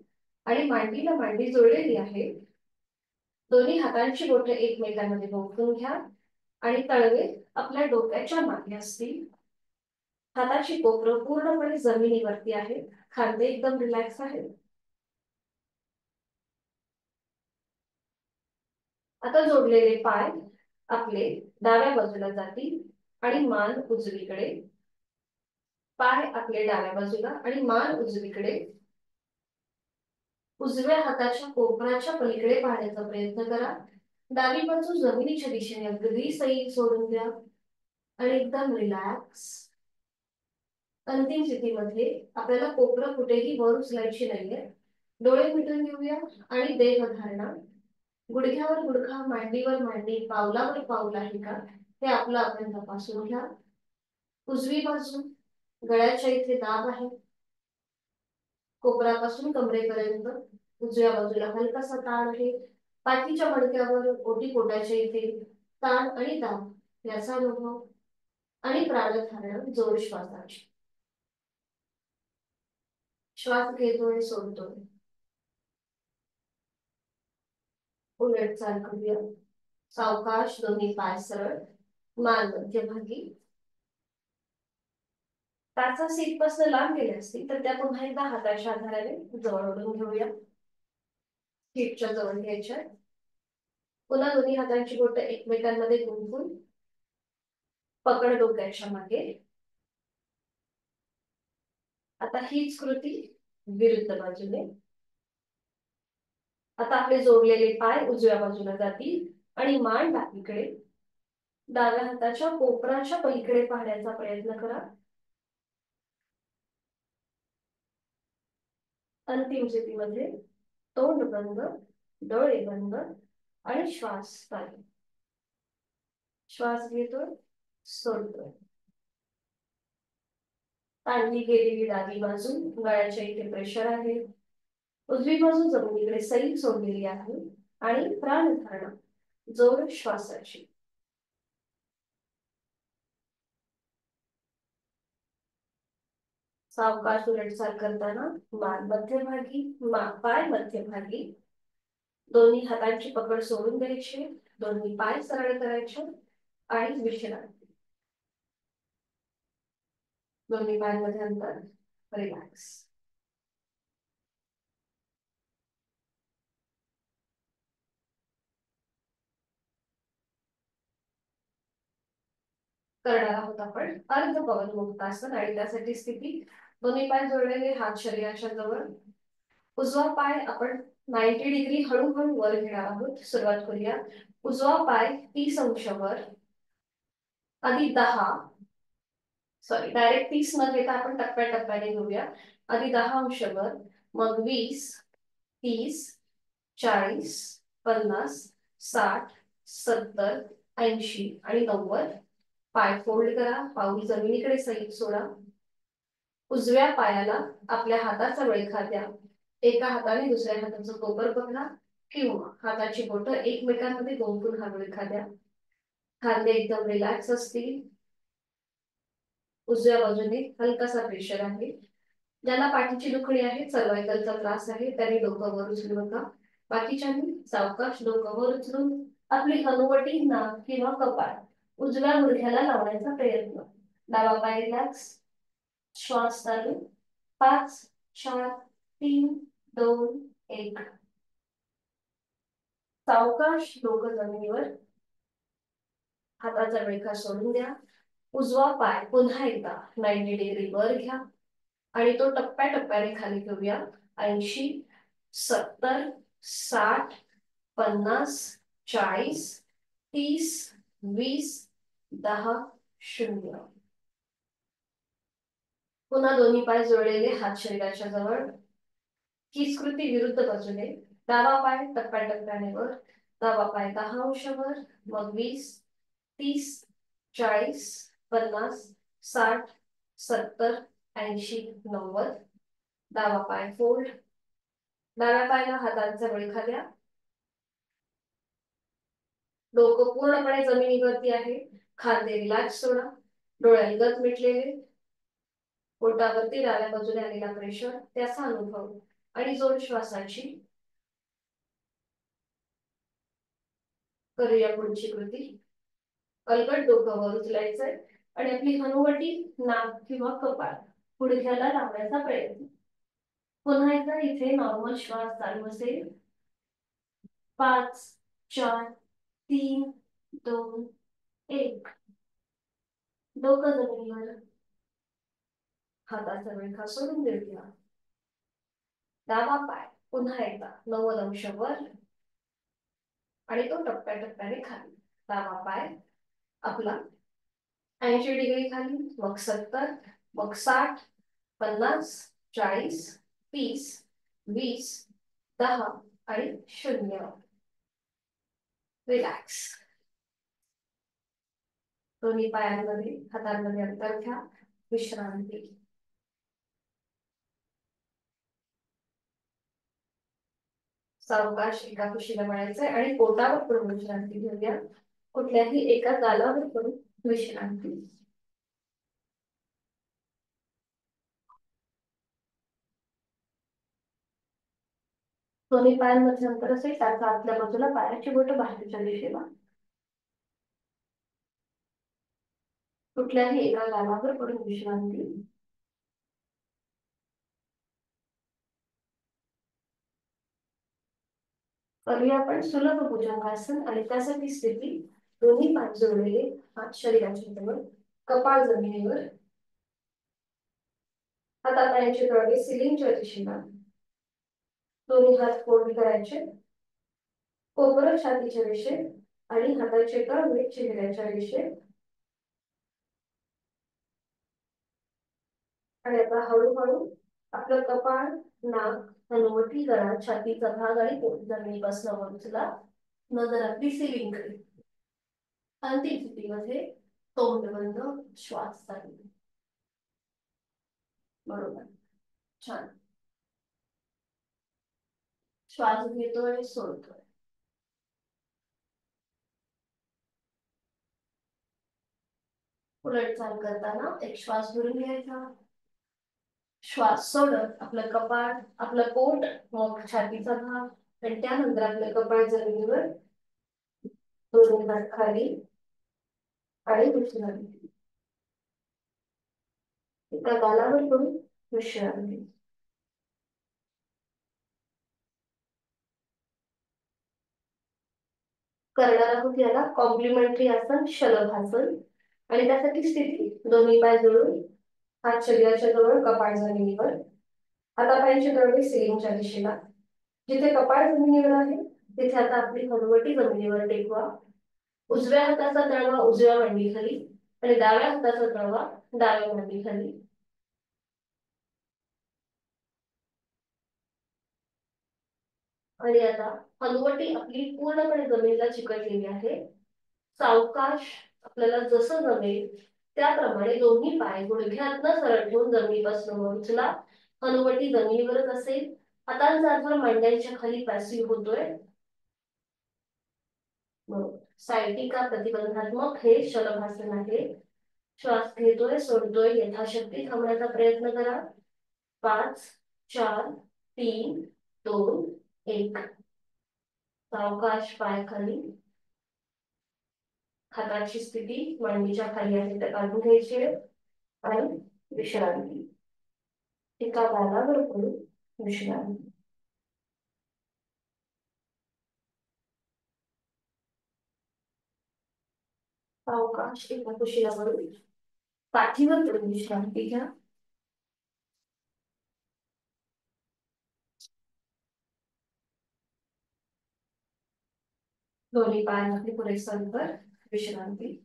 S1: आणि मांडीला मांडी जोडलेली आहे. दोन्ही हातांची बोटे एकमेकांमध्ये गुंफून घ्या आणि तळवे आपल्या डोक्याच्या मागे असतील. हाताची कोपरं पूर्णपणे जमिनीवरती आहे, खांदे एकदम रिलॅक्स आहेत. आता जोडलेले पाय आपले डाव्या बाजूला जातील आणि मान उजवीकडे. पाय आपले डाव्या बाजूला आणि मान उजवीकडे. उजव्या हाताच्या कोपराच्या पलीकडे पाहण्याचा प्रयत्न करा. डावी बाजू जमिनीच्या दिशेने अगदी सैल सोडून द्या आणि एकदम रिलॅक्स. अंतिम स्थितीमध्ये आपल्याला कोपरं कुठेही वर उचलायची नाहीये. डोळे मिटून घेऊया आणि देहधारणा. गुडघ्यावर गुडघा, मांडीवर मांडी, पावलावर पाऊल आहे का हे आपलं आपण तपासून घ्या. उजवी बाजू गळ्याच्या इथे दाब आहे, कोपरापासून कमरेपर्यंत. उजव्या बाजूला हलकासा ताण आहे, पाठीच्या मणक्यावर, ओटीपोटाच्या इथे ताण आणि दाब याचा अनुभव. आणि प्राणधारण जोर श्वासाची. श्वास घेतो आणि सोडतो. उलट चाल करूया. सावकाश दोन्ही पाय सरळ, मान मध्यभागी. टाचा सीट पासून लांब गेले असतील तर त्या पुन्हा एकदा हाताच्या आधाराने जवळ ओढून घेऊया. सीटच्या जवळ घ्यायच्या. पुन्हा दोन्ही हातांची बोटं एकमेकांमध्ये गुंफून पकड डोक्याच्या मागे. आता हीच कृती विरुद्ध बाजूने. आता आपले जोडलेले पाय उजव्या बाजूला जातील आणि मान डावीकडे. डाव्या हाताच्या कोपराच्या पलीकडे पाहण्याचा प्रयत्न करा. अंतिम स्थितीमध्ये तोंड बंद, डोळे बंद आणि श्वास चालू. श्वास घेतोय, सोडतोय. ताणली गेलेली डावी बाजू, गळ्याच्या इथे प्रेशर आहे. उजवी बाजू जमिनीकडे सैल सोडलेली आहे आणि प्राणधारणा जोर श्वासाची. सावकाश उलटचाल करताना मान मध्यभागी, पाय मध्यभागी. दोन्ही हातांची पकड सोडून द्यायची, दोन्ही पाय सरळ करायचे आणि विश्रांती. दोन्ही पायांमध्ये अंतर, रिलॅक्स. करणार आहोत आपण अर्ध पवन मुक्तासन आणि त्यासाठी स्थिती दोन्ही पाय जोडलेले, हात शरीराच्या जवळ. उजवा पाय आपण 90 डिग्री हळूहळू वर घेणार आहोत. सुरुवात करूया. उजवा पाय 30 अंश वर, आधी 10, सॉरी डायरेक्ट 30 न घेता आपण टप्प्याटप्प्याने घेऊया. आधी 10 अंश वर, मग 20, 30, 40, 50, 60, 70, 80 आणि 90. पाय फोल्ड करा, पाऊल जमिनीकडे सैल सोडा. उजव्या पायाला आपल्या हाताचा वळखा द्या. एका हाताने दुसऱ्या हाताचं कोपर पकडा किंवा हाताची बोटं एकमेकांमध्ये गुंफून हा वळखा द्या. खांदे एकदम रिलॅक्स असतील. उजव्या बाजूने हलकासा प्रेशर आहे. ज्यांना पाठीची दुखणी आहे, सर्वायकलचा त्रास आहे, त्यांनी डोकं वर उचलू नका. बाकीच्यांनी सावकाश डोकं वर उचलून आपली हनुवटी, नाक किंवा कपाळ उजव्या गुडघ्याला लावण्याचा प्रयत्न. डावा पाय रिलॅक्स. श्वास चालू. 5 4 3 2 1. सावकाश डोकं जमिनीवर. हाताचा विळखा सोडून द्या. उजवा पाय पुन्हा एकदा 90 डिग्री वर घ्या आणि तो टप्प्याटप्प्याने खाली घेऊया. 80 70 60 50 40 30 20 10 0. पुन्हा दोन्ही पाय जोडलेले, हात शरीराच्या जवळ. हीच कृती विरुद्ध बाजूने. डावा पाय टप्प्याटप्प्याने वर. डावा पाय 10 अंश वर, मग 20 30 40 50 60 70 80 90. डावा पाय फोल्ड. डाव्या पायाला हातांचा विळखा द्या. डोकं पूर्णपणे जमिनीवरती आहे. खांदे रिलॅक्स सोडा. डोळे अलगद मिटलेले. पोटावरती डाव्या बाजूने आलेला प्रेशर, त्याचा अनुभव आणि जोड श्वासाची. करूया पुढची कृती. अलगद डोकं वर उचलायचंय आणि आपली हनुवटी, नाक किंवा कपाळ गुडघ्याला लावण्याचा प्रयत्न. पुन्हा एकदा इथे नॉर्मल श्वास चालू असेल. 5 4 3 2 1. डोकं जमिनीवर. हाताचा विळखा सोडून देऊया. डावा पाय पुन्हा एकदा 90 अंश वर आणि तो टप्प्याटप्प्याने खाली. डावा पाय आपला 80 डिग्री खाली, मग 70, मग 60 50 40 30 20 10 आणि 0. रिलॅक्स. दोन्ही पायांमध्ये, हातांमध्ये अंतर घ्या. विश्रांती. सावकाश एका कुशीला वळायचंय आणि पोटावर पडून विश्रांती घेऊया. कुठल्याही एका गालावर पडून विश्रांती. दोन्ही पायांमध्ये अंतर असेल, त्याचा आतल्या बाजूला पायाची बोट बाहेरच्या दिशेला. कुठल्याही एका गालावर पडून विश्रांती. करूया आपण सुलभ भुजंगासन आणि त्यासाठी स्थिती. दोन्ही पाय जोडलेले, हात शरीराच्या जवळ, कपाळ जमिनीवर. हातापायांचे तळवे सिलिंगच्या दिशेला. दोन्ही हात फोल्ड करायचे. कोपर छातीच्या रेषेत आणि हाताचे तळवे चेहऱ्याच्या रेषेत. आणि आता हळूहळू आपलं कपाळ, नाक, हनुवटी करा. छातीचा भाग आणि पोट जमिनीपासून वर उचला. नजर आपली सिलिंगकडे. अंतिम स्थितीमध्ये तोंड बंद, श्वास चालू. बरोबर. छान. श्वास घेतोय आणि सोडतोय. उलट चाल करताना एक श्वास भरून घ्यायचा. श्वास सोडत आपलं कपाळ, आपलं पोट, मग छातीचा भाग आणि त्यानंतर आपलं कपाळ जमिनीवर. दोन्ही हात खाली आणि विश्रांती. एका गालावर पडून विश्रांती. करणार आहोत याला कॉम्प्लिमेंटरी आसन, शलभासन. आणि त्यासाठी स्थिती. दोन्ही पाय जोडून, हात शरीराच्या जवळ, कपाळ जमिनीवर. हातापायांचे तळवे सिलिंगच्या दिशेला. जिथे कपाळ जमिनीवर आहे तिथे आता आपली हनुवटी जमिनीवर टेकवा. उजव्या हाताचा तळवा उजव्या मांडीखाली आणि डाव्या हाताचा तळवा डाव्या मांडीखाली. आणि आता हनुवटी आपली पूर्णपणे जमिनीला चिकटलेली आहे. सावकाश आपल्याला जसं जमेल त्याप्रमाणे दोन्ही पाय गुडघ्यातनं सरळ ठेवून जमिनीपासून वर उचला. हनुवटी जमिनीवरच असेल. हातांचा आधार मांड्यांच्या खाली पॅसिव्ह होतोय. बरोबर. सायटिका प्रतिबंधात्मक हे शलभासन आहे. श्वास घेतोय सोडतोय यथाशक्ती थांबण्याचा प्रयत्न करा. 5, 4, 3, 2, 1. सावकाश पाय खाली. हाताची स्थिती मांडीच्या खाली आहे तर काढून घ्यायची आहे. आणि विश्रांती. एका बाणावर पडून विश्रांती. सावकाश एका कुशीला पडून पाठीवर पडून विश्रांती घ्या. दोन्ही पायांमध्ये पुरेसा अंतर. विश्रांती.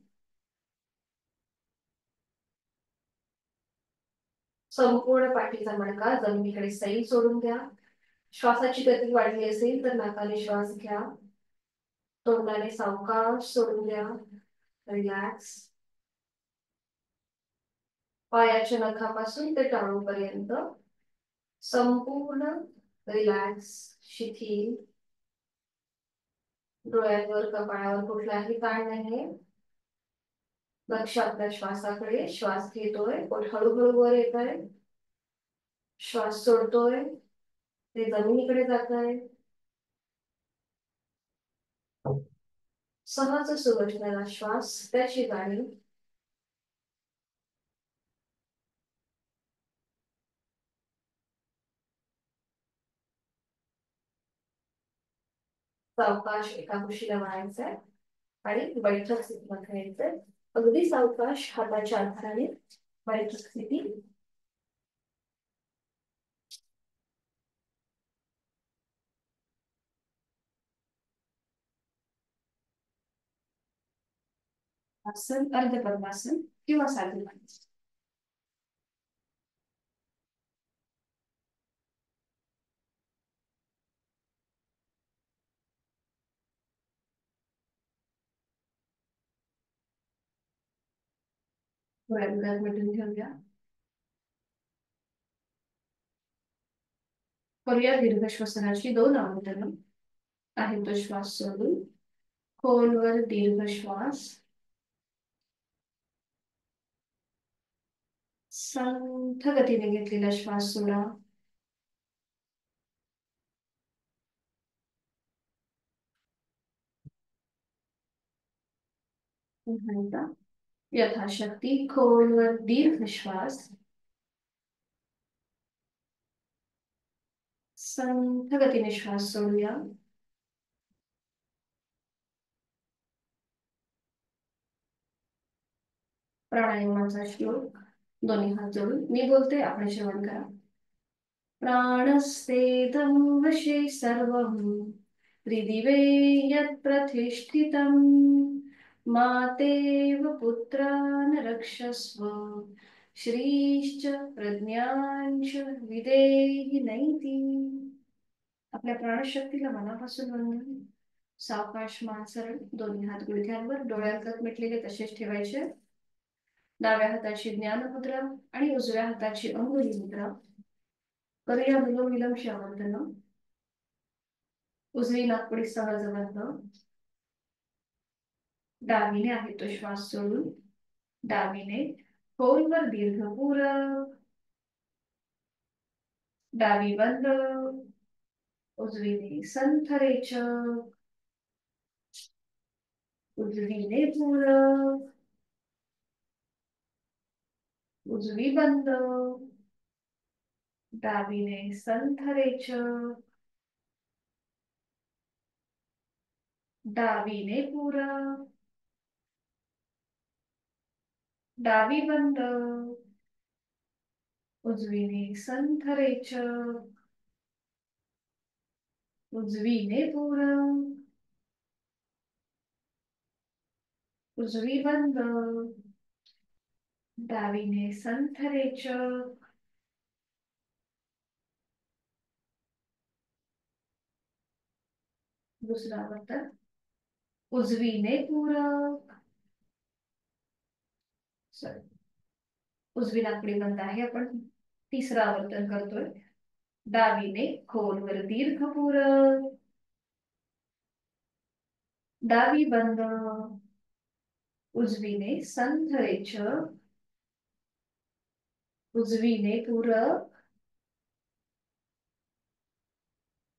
S1: संपूर्ण पाठीचा मणका जमिनीकडे सैल सोडून द्या. श्वासाची गती वाढली असेल तर नाकाने श्वास घ्या. तोंडाने सावकाश सोडून द्या. रिलॅक्स. पायाच्या नखापासून ते टाळूपर्यंत संपूर्ण रिलॅक्स. शिथिल. डोळ्यांवर कपाळावर कुठलाही ताण नाहीये. लक्ष आपल्या श्वासाकडे. श्वास घेतोय पोट हळूहळू वर येत आहे. श्वास सोडतोय ते जमिनीकडे जात आहे. सहज सुरू असलेला श्वास त्याची जाणीव. सावकाश एका कुशीला वळायचंय आणि बैठक स्थितीमध्ये यायचंय. अगदी सावकाश हाताच्या आधाराने बैठक स्थिती. आसन अर्ध पद्मासन किंवा साधू. थोड्या वेळात मिटून घेऊया. करूया दीर्घ श्वसनाची 2 आवर्तन. आहे तो श्वास सोडून खोलवर दीर्घ श्वास. संथ गतीने घेतलेला श्वास सोडा. पुन्हा एकदा यथाशक्ती खोलवर दीर्घ श्वास. संथ गतीने श्वास सोडूया. प्राणायामाचा श्लोक. दोन्ही हात जोडून मी बोलते आपण श्रवण करा. प्राणस्तेदं वशे सर्वं त्रिदिवे यत् प्रतिष्ठितं मातेव पुत्रान् रक्षस्व श्रीश्च प्रज्ञांच विदेहि नैति. आपल्या प्राणशक्तीला मनापासून वंदन. सावकाश मान सरळ. दोन्ही हात गुडघ्यांवर. डोळ्यांकत मिटलेले तसेच ठेवायचे. डाव्या हाताची ज्ञान मुद्रा आणि उजव्या हाताची अंगुली मुद्रा. करूया विलोम विलोम श्यामंतन. उजवी नाकपुडी सहज बंद. डावीने आहे तो श्वास सोडून. डावीने खोलवर दीर्घ पूरक. डावी बंद. उजवीने संथ रेचक. उजवीने पूरक. उजवी बंद. डावीने संथ रेचक. डावीने पूरक. डावी बंद. उजवीने संथ रेचक. उजवीने पूरक. उजवी बंद. डावीने संथ रेचक. दुसरा वर्तन. उजवीने पूरक. उजवी नाकडी बंद आहे. आपण तिसरं आवर्तन करतोय. डावीने खोलवर दीर्घ पूरक. डावी बंद, उजवीने संथ उजवीने पूरक,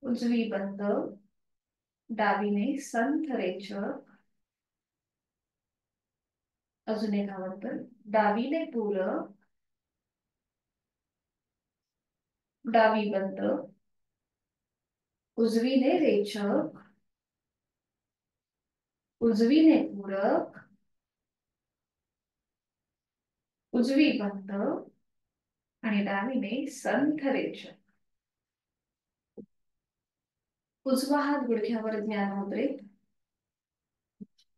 S1: उजवी बंद, डावीने संथ अजून एक आवडतं. डावीने पूरक, डावी बंद, उजवीने रेचक, उजवीने पूरक, उजवी बंद आणि डावीने संथ उजवा हात गुडघ्यावर ज्ञान मुद्रेत.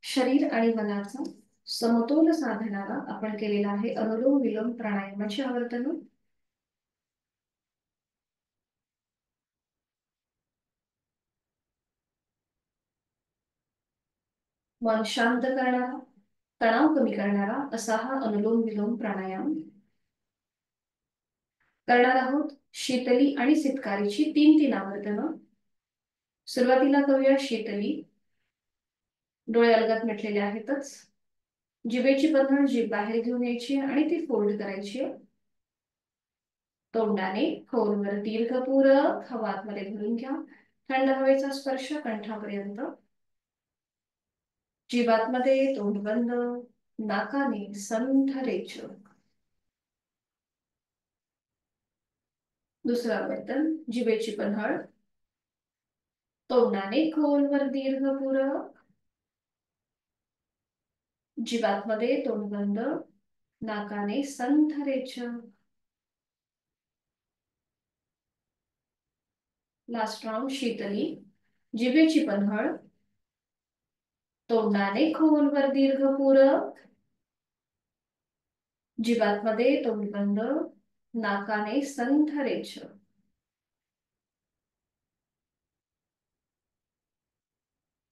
S1: शरीर आणि मनाचा समतोल साधणारा आपण केलेला आहे अनुलोम विलोम प्राणायामाची आवर्तन. मन शांत करणारा, तणाव कमी करणारा असा हा अनुलोम विलोम प्राणायाम करणार आहोत. शीतली आणि सितकारीची 3-3 आवर्तनं. सुरुवातीला करूया शीतली. डोळे अलगद मिटलेले आहेतच. जिभेची बंधन जीभ बाहेर घेऊन यायची आणि ती फोल्ड करायची. तोंडाने खोलवर दीर्घपूरक हवा आतमध्ये भरून घ्या. थंड हवेचा स्पर्श कंठापर्यंत. जीभ आतमध्ये, तोंड बंद, नाकाने संथ रेचक. दुसरं आवर्तन जिभेची पन्हाळ. तोंडाने खोलवर दीर्घपूरक, जीभ आतमध्ये, तोंड बंद, नाकाने संथ रेचक. लास्ट राउंड शीतली. जिभेची पन्हाळ. तोंडाने खोलवर दीर्घपूरक, जीभ आतमध्ये, तोंड बंद, नाकाने संथ रेचक.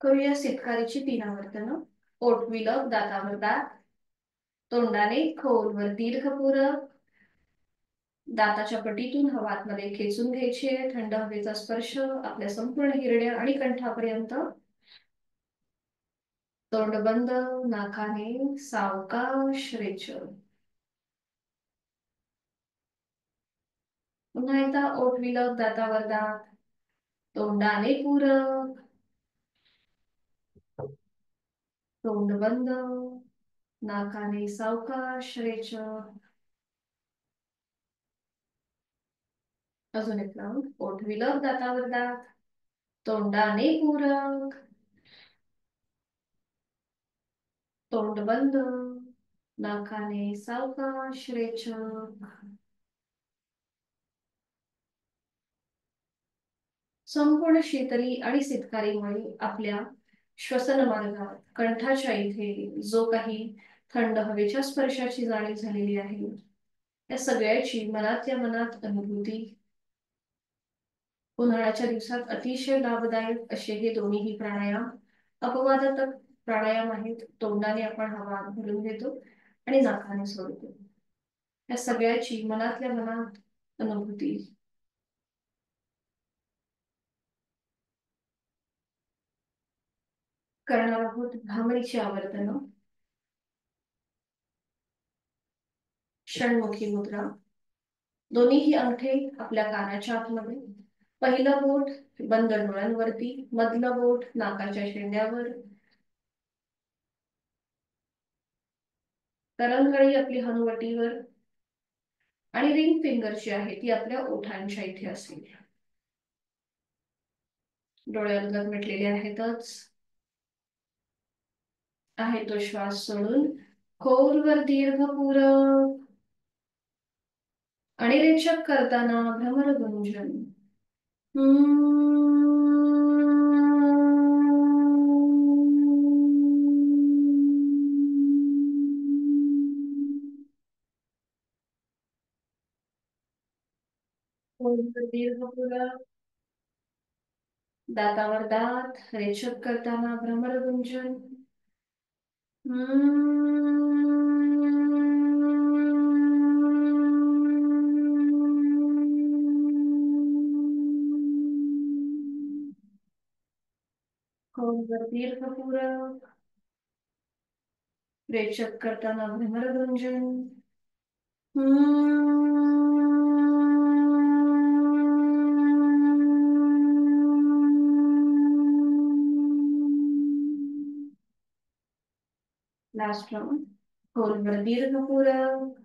S1: करूया सितकारीची 3 आवर्तनं. ओठ विलग, दातावर दात. तोंडाने खोलवर दीर्घपूरक, दाताच्या पटीतून हवा आतमध्ये खेचून घ्यायची. थंड हवेचा स्पर्श आपल्या संपूर्ण हिरड्या आणि कंठापर्यंत. तोंड बंद, नाकाने सावकाश रेचक. पुन्हा एकदा ओठ विलग, दातावर दात. तोंडाने पूरक, तोंड बंद, नाकाने सावकाश रेचक. अजून एक राऊंड. ओठ विलग, दातावर दात. तोंडाने पूरक, तोंड बंद, नाकाने सावकाश रेचक. संपूर्ण शीतली आणि सितकारीमुळे आपल्या श्वसन मार्गात कंठाच्या इथे जो काही थंड हवेच्या स्पर्शाची जाणीव झालेली आहे त्या सगळ्याची मनातल्या मनात अनुभूती. उन्हाळ्याच्या दिवसात अतिशय लाभदायक असे हे दोन्हीही प्राणायाम अपवादात्मक प्राणायाम आहेत. तोंडाने आपण हवा भरून घेतो आणि नाकाने सोडतो. या सगळ्याची मनातल्या मनात अनुभूती. करणार आहोत भ्रामरीची आवर्तनं. षण्मुखी मुद्रा. दोन्हीही अंगठे आपल्या कानाच्या आतमध्ये. पहिलं बोट बंद डोळ्यांवरती, मधलं बोट नाकाच्या शेंड्यावर. तरंगळी आपली हनुवटीवर आणि रिंग फिंगर जी आहे ती आपल्या ओठांच्या इथे असेल. डोळे अलगद मिटलेले आहेतच. आहे तो श्वास सोडून खोलवर दीर्घपूरक आणि रेचक करताना भ्रमरगुंजन. खोलवर दीर्घपूरक, दातावर दात रेचक करताना भ्रमरगुंजन. खोलवर दीर्घ पूरक, रेचक करताना भ्रमरगुंजन. Last round. खोलवर दीर्घ पूरक,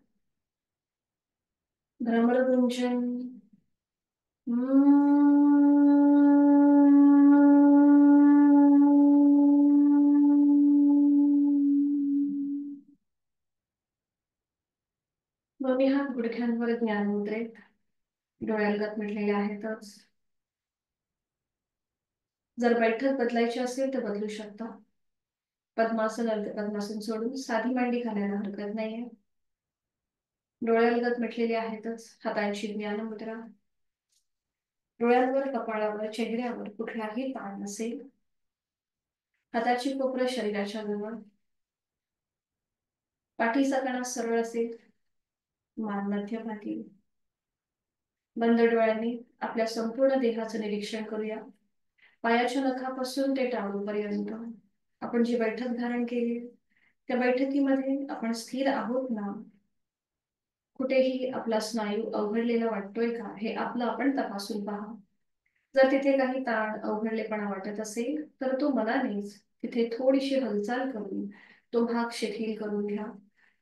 S1: भ्रमरगुंजन. दोन्ही हात गुडघ्यांवर ज्ञान मुद्रेत, डोळ्यालगत मिटलेले आहेतच. जर बैठक बदलायची असेल तर बदलू शकता. पद्मासन अर्ध पद्मासन सोडून साधी मांडी घालायला हरकत नाहीये. डोळ्यालगत मिटलेले आहेतच, हातांची ज्ञान मुद्रा. डोळ्यांवर, कपाळावर, चेहऱ्यावर कुठलाही ताण नसेल. हाताची कोपरं शरीराच्या जवळ. पाठीचा कणा सरळ असेल, मान मध्यभागी. बंद डोळ्यांनी आपल्या संपूर्ण देहाचं निरीक्षण करूया. पायाच्या नखापासून ते टाळूपर्यंत आपण जी बैठक धारण केली, त्या बैठकीमध्ये आपण स्थिर आहोत ना? कुठेही आपला स्नायू अवघडलेला वाटतोय का, हे आपलं आपण तपासून पहा. जर तिथे काही ताण, अवघडलेपणा वाटत असेल तर तो मनानेच तिथे थोडीशी हालचाल करून तो भाग शिथिल करून घ्या,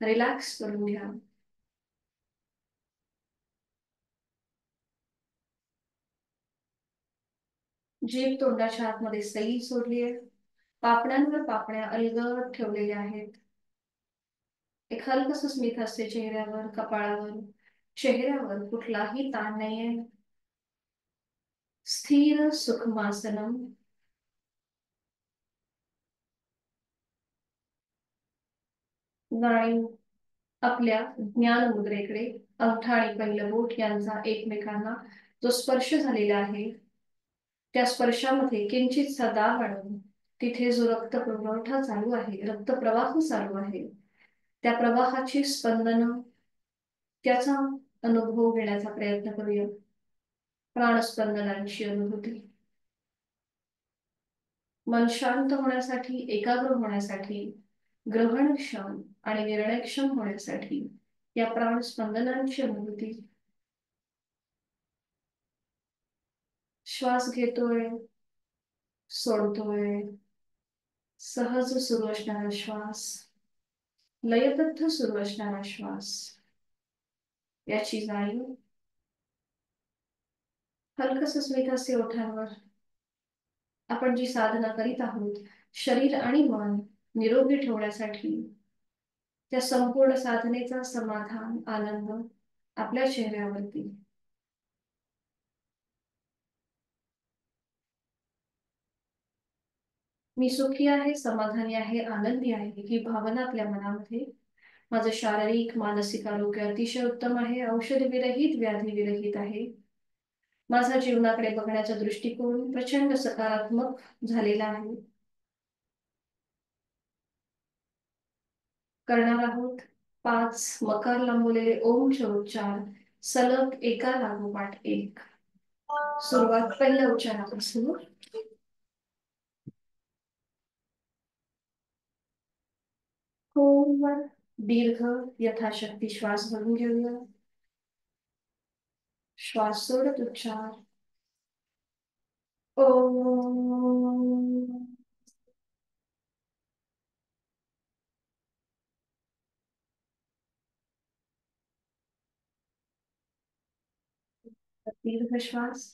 S1: रिलॅक्स करून घ्या. जीभ तोंडाच्या आतमध्ये सैल सोडलीये. पापण्यांवर पापण्या अलगद ठेवलेल्या आहेत. एक हलकस स्मित असते चेहऱ्यावर, कपाळावर. चेहऱ्यावर कुठलाही ताण नाहीये. स्थिर सुखमासनम. जाणीव आपल्या ज्ञान मुद्रेकडे. अंगठा आणि पहिलं बोट यांचा एकमेकांना जो स्पर्श झालेला आहे, त्या स्पर्शामध्ये किंचितसा दाब आणून तिथे जो रक्तपुरवठा चालू आहे, रक्तप्रवाह चालू आहे, त्या प्रवाहाची स्पंदन, त्याचा अनुभव घेण्याचा प्रयत्न करूया. प्राणस्पंदनांची अनुभूती. मन शांत होण्यासाठी, एकाग्र होण्यासाठी, ग्रहणक्षम आणि निर्णयक्षम होण्यासाठी या प्राणस्पंदनांची अनुभूती. श्वास घेतोय, सोडतोय. सहज सुरू असणारा श्वास, लयबद्ध सुरू असणारा श्वास, याची जाणीव. हलकस स्मित हास्य ओठांवर. आपण जी साधना करीत आहोत, शरीर आणि मन निरोगी ठेवण्यासाठी, त्या संपूर्ण साधनेचा समाधान, आनंद आपल्या चेहऱ्यावरती. मी सुखी आहे, समाधानी आहे, आनंदी आहे, ही भावना आपल्या मनामध्ये. माझं शारीरिक मानसिक आरोग्य अतिशय उत्तम आहे, औषध विरहित, व्याधी विरहित आहे. माझा जीवनाकडे बघण्याचा दृष्टिकोन प्रचंड सकारात्मक झालेला आहे. करणार आहोत 5 मकार लांबवलेले ओमचे उच्चार, सलग एका लागोपाठ एक. सुरुवात पहिल्या उच्चारापासून. खोलवर दीर्घ यथाशक्ती श्वास भरून घेऊया. श्वास सोडत उच्चार. ओम. दीर्घ श्वास.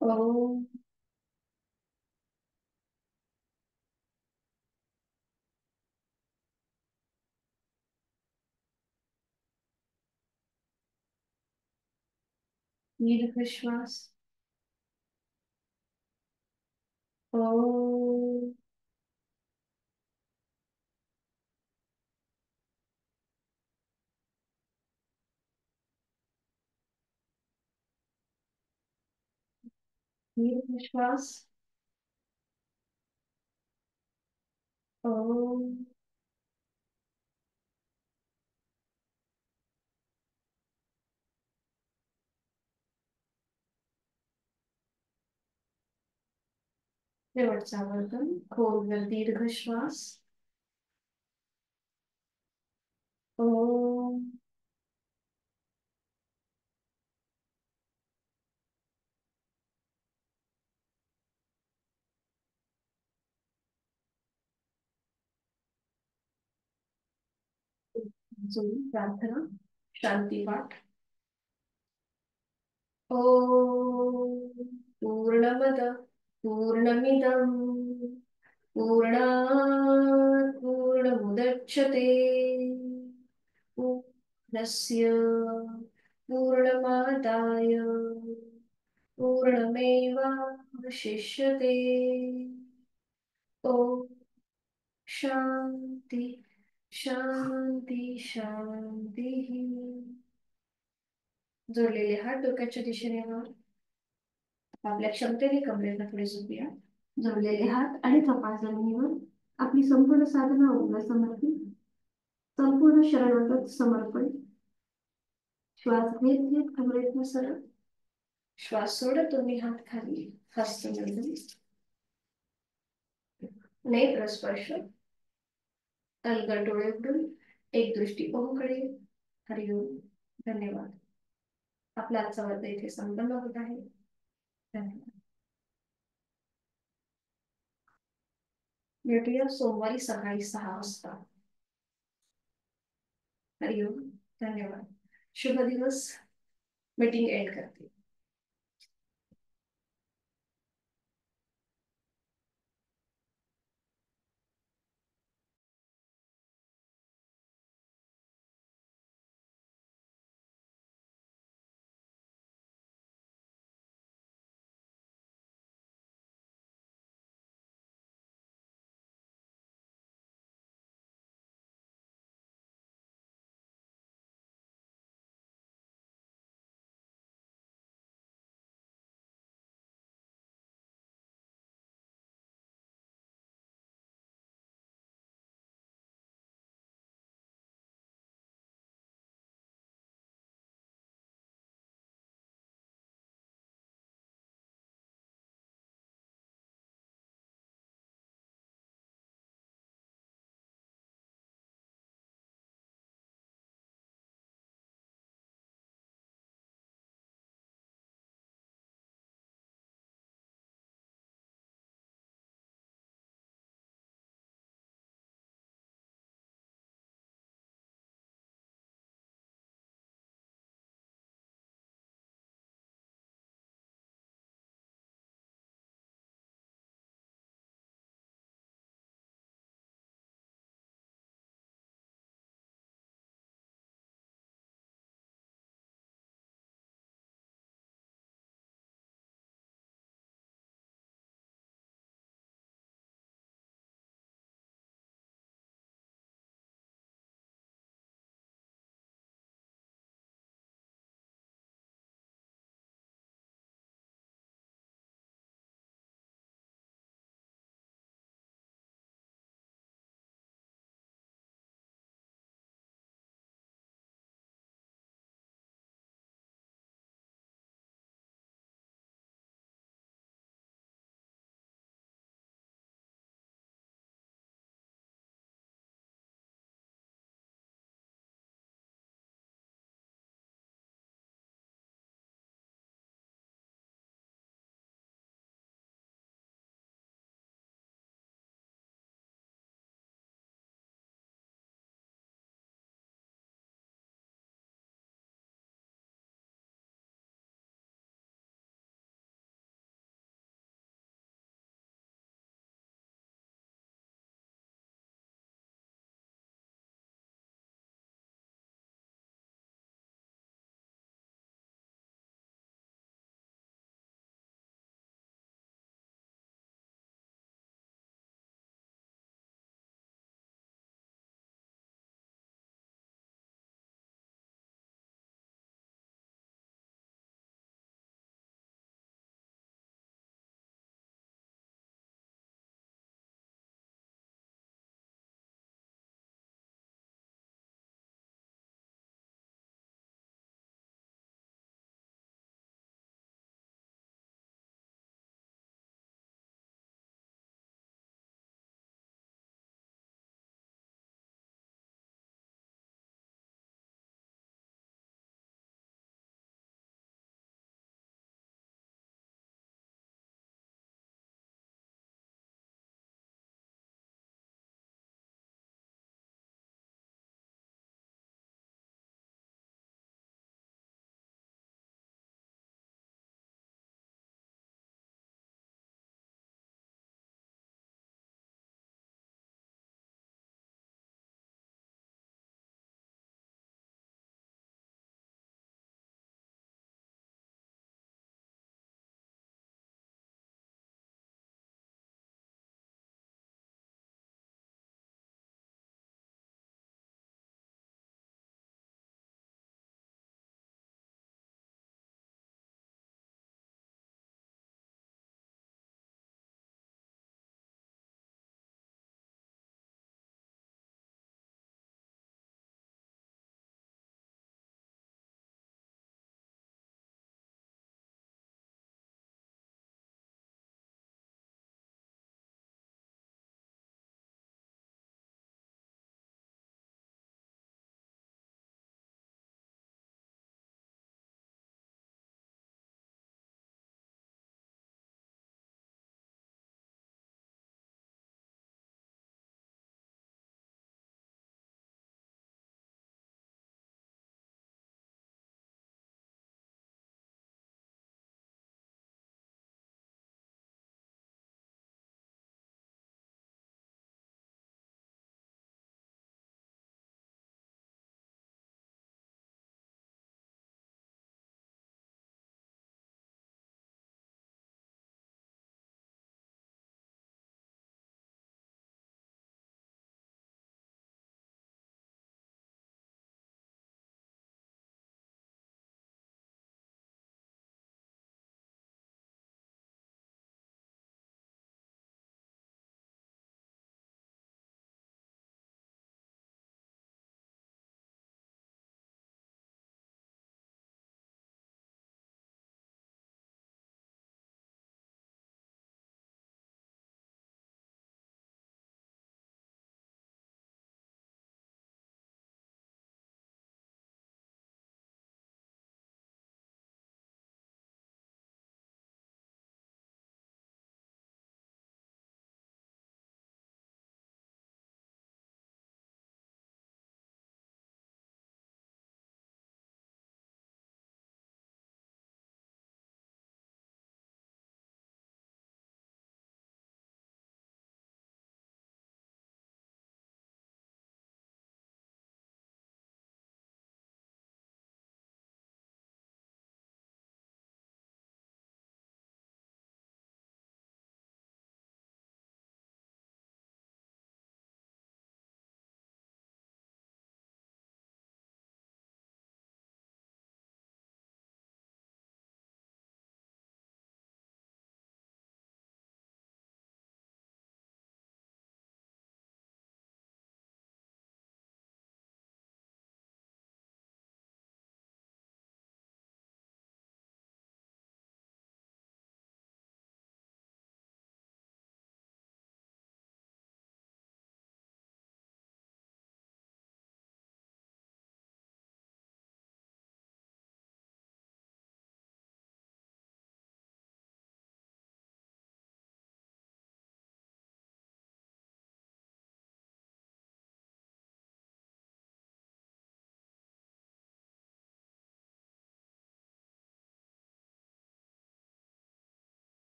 S1: ओम. दीर्घ श्वास. ओम. दीर्घ श्वास. ओम. शेवटचा वर्तन खोलवर दीर्घ श्वास. ओम. अजून प्रार्थना शांती पाठ. ओम. पूर्णमद पूर्णमिदं पूर्णात् पूर्णमुदच्यते पूर्णस्य पूर्णमादाय पूर्णमेवावशिष्यते. ओम. शांती शांती शांती. जोडलेले हात डोक्याच्या दिशेने वर. आपल्या क्षमतेने कमरेला थोडे झुकूया. जोडलेले हात आणि कपाळ जमिनीवर. आपली संपूर्ण साधना ओमला समर्पित. संपूर्ण शरणागत समर्पण. श्वास घेत घेत कमरेतून सरळ. श्वास सोडत तुम्ही हात खाली. हस्त मंडळी. नेत्र स्पर्श. अलगद डोळे उघडून एक दृष्टी ओमकडे. हरिओम. धन्यवाद. आपला आजचा वर्ग इथे संपन्न होत आहे. धन्यवाद. भेटूया सोमवारी सकाळी 6 वाजता. हरिओम. धन्यवाद. शुभ दिवस. मीटिंग एंड करते.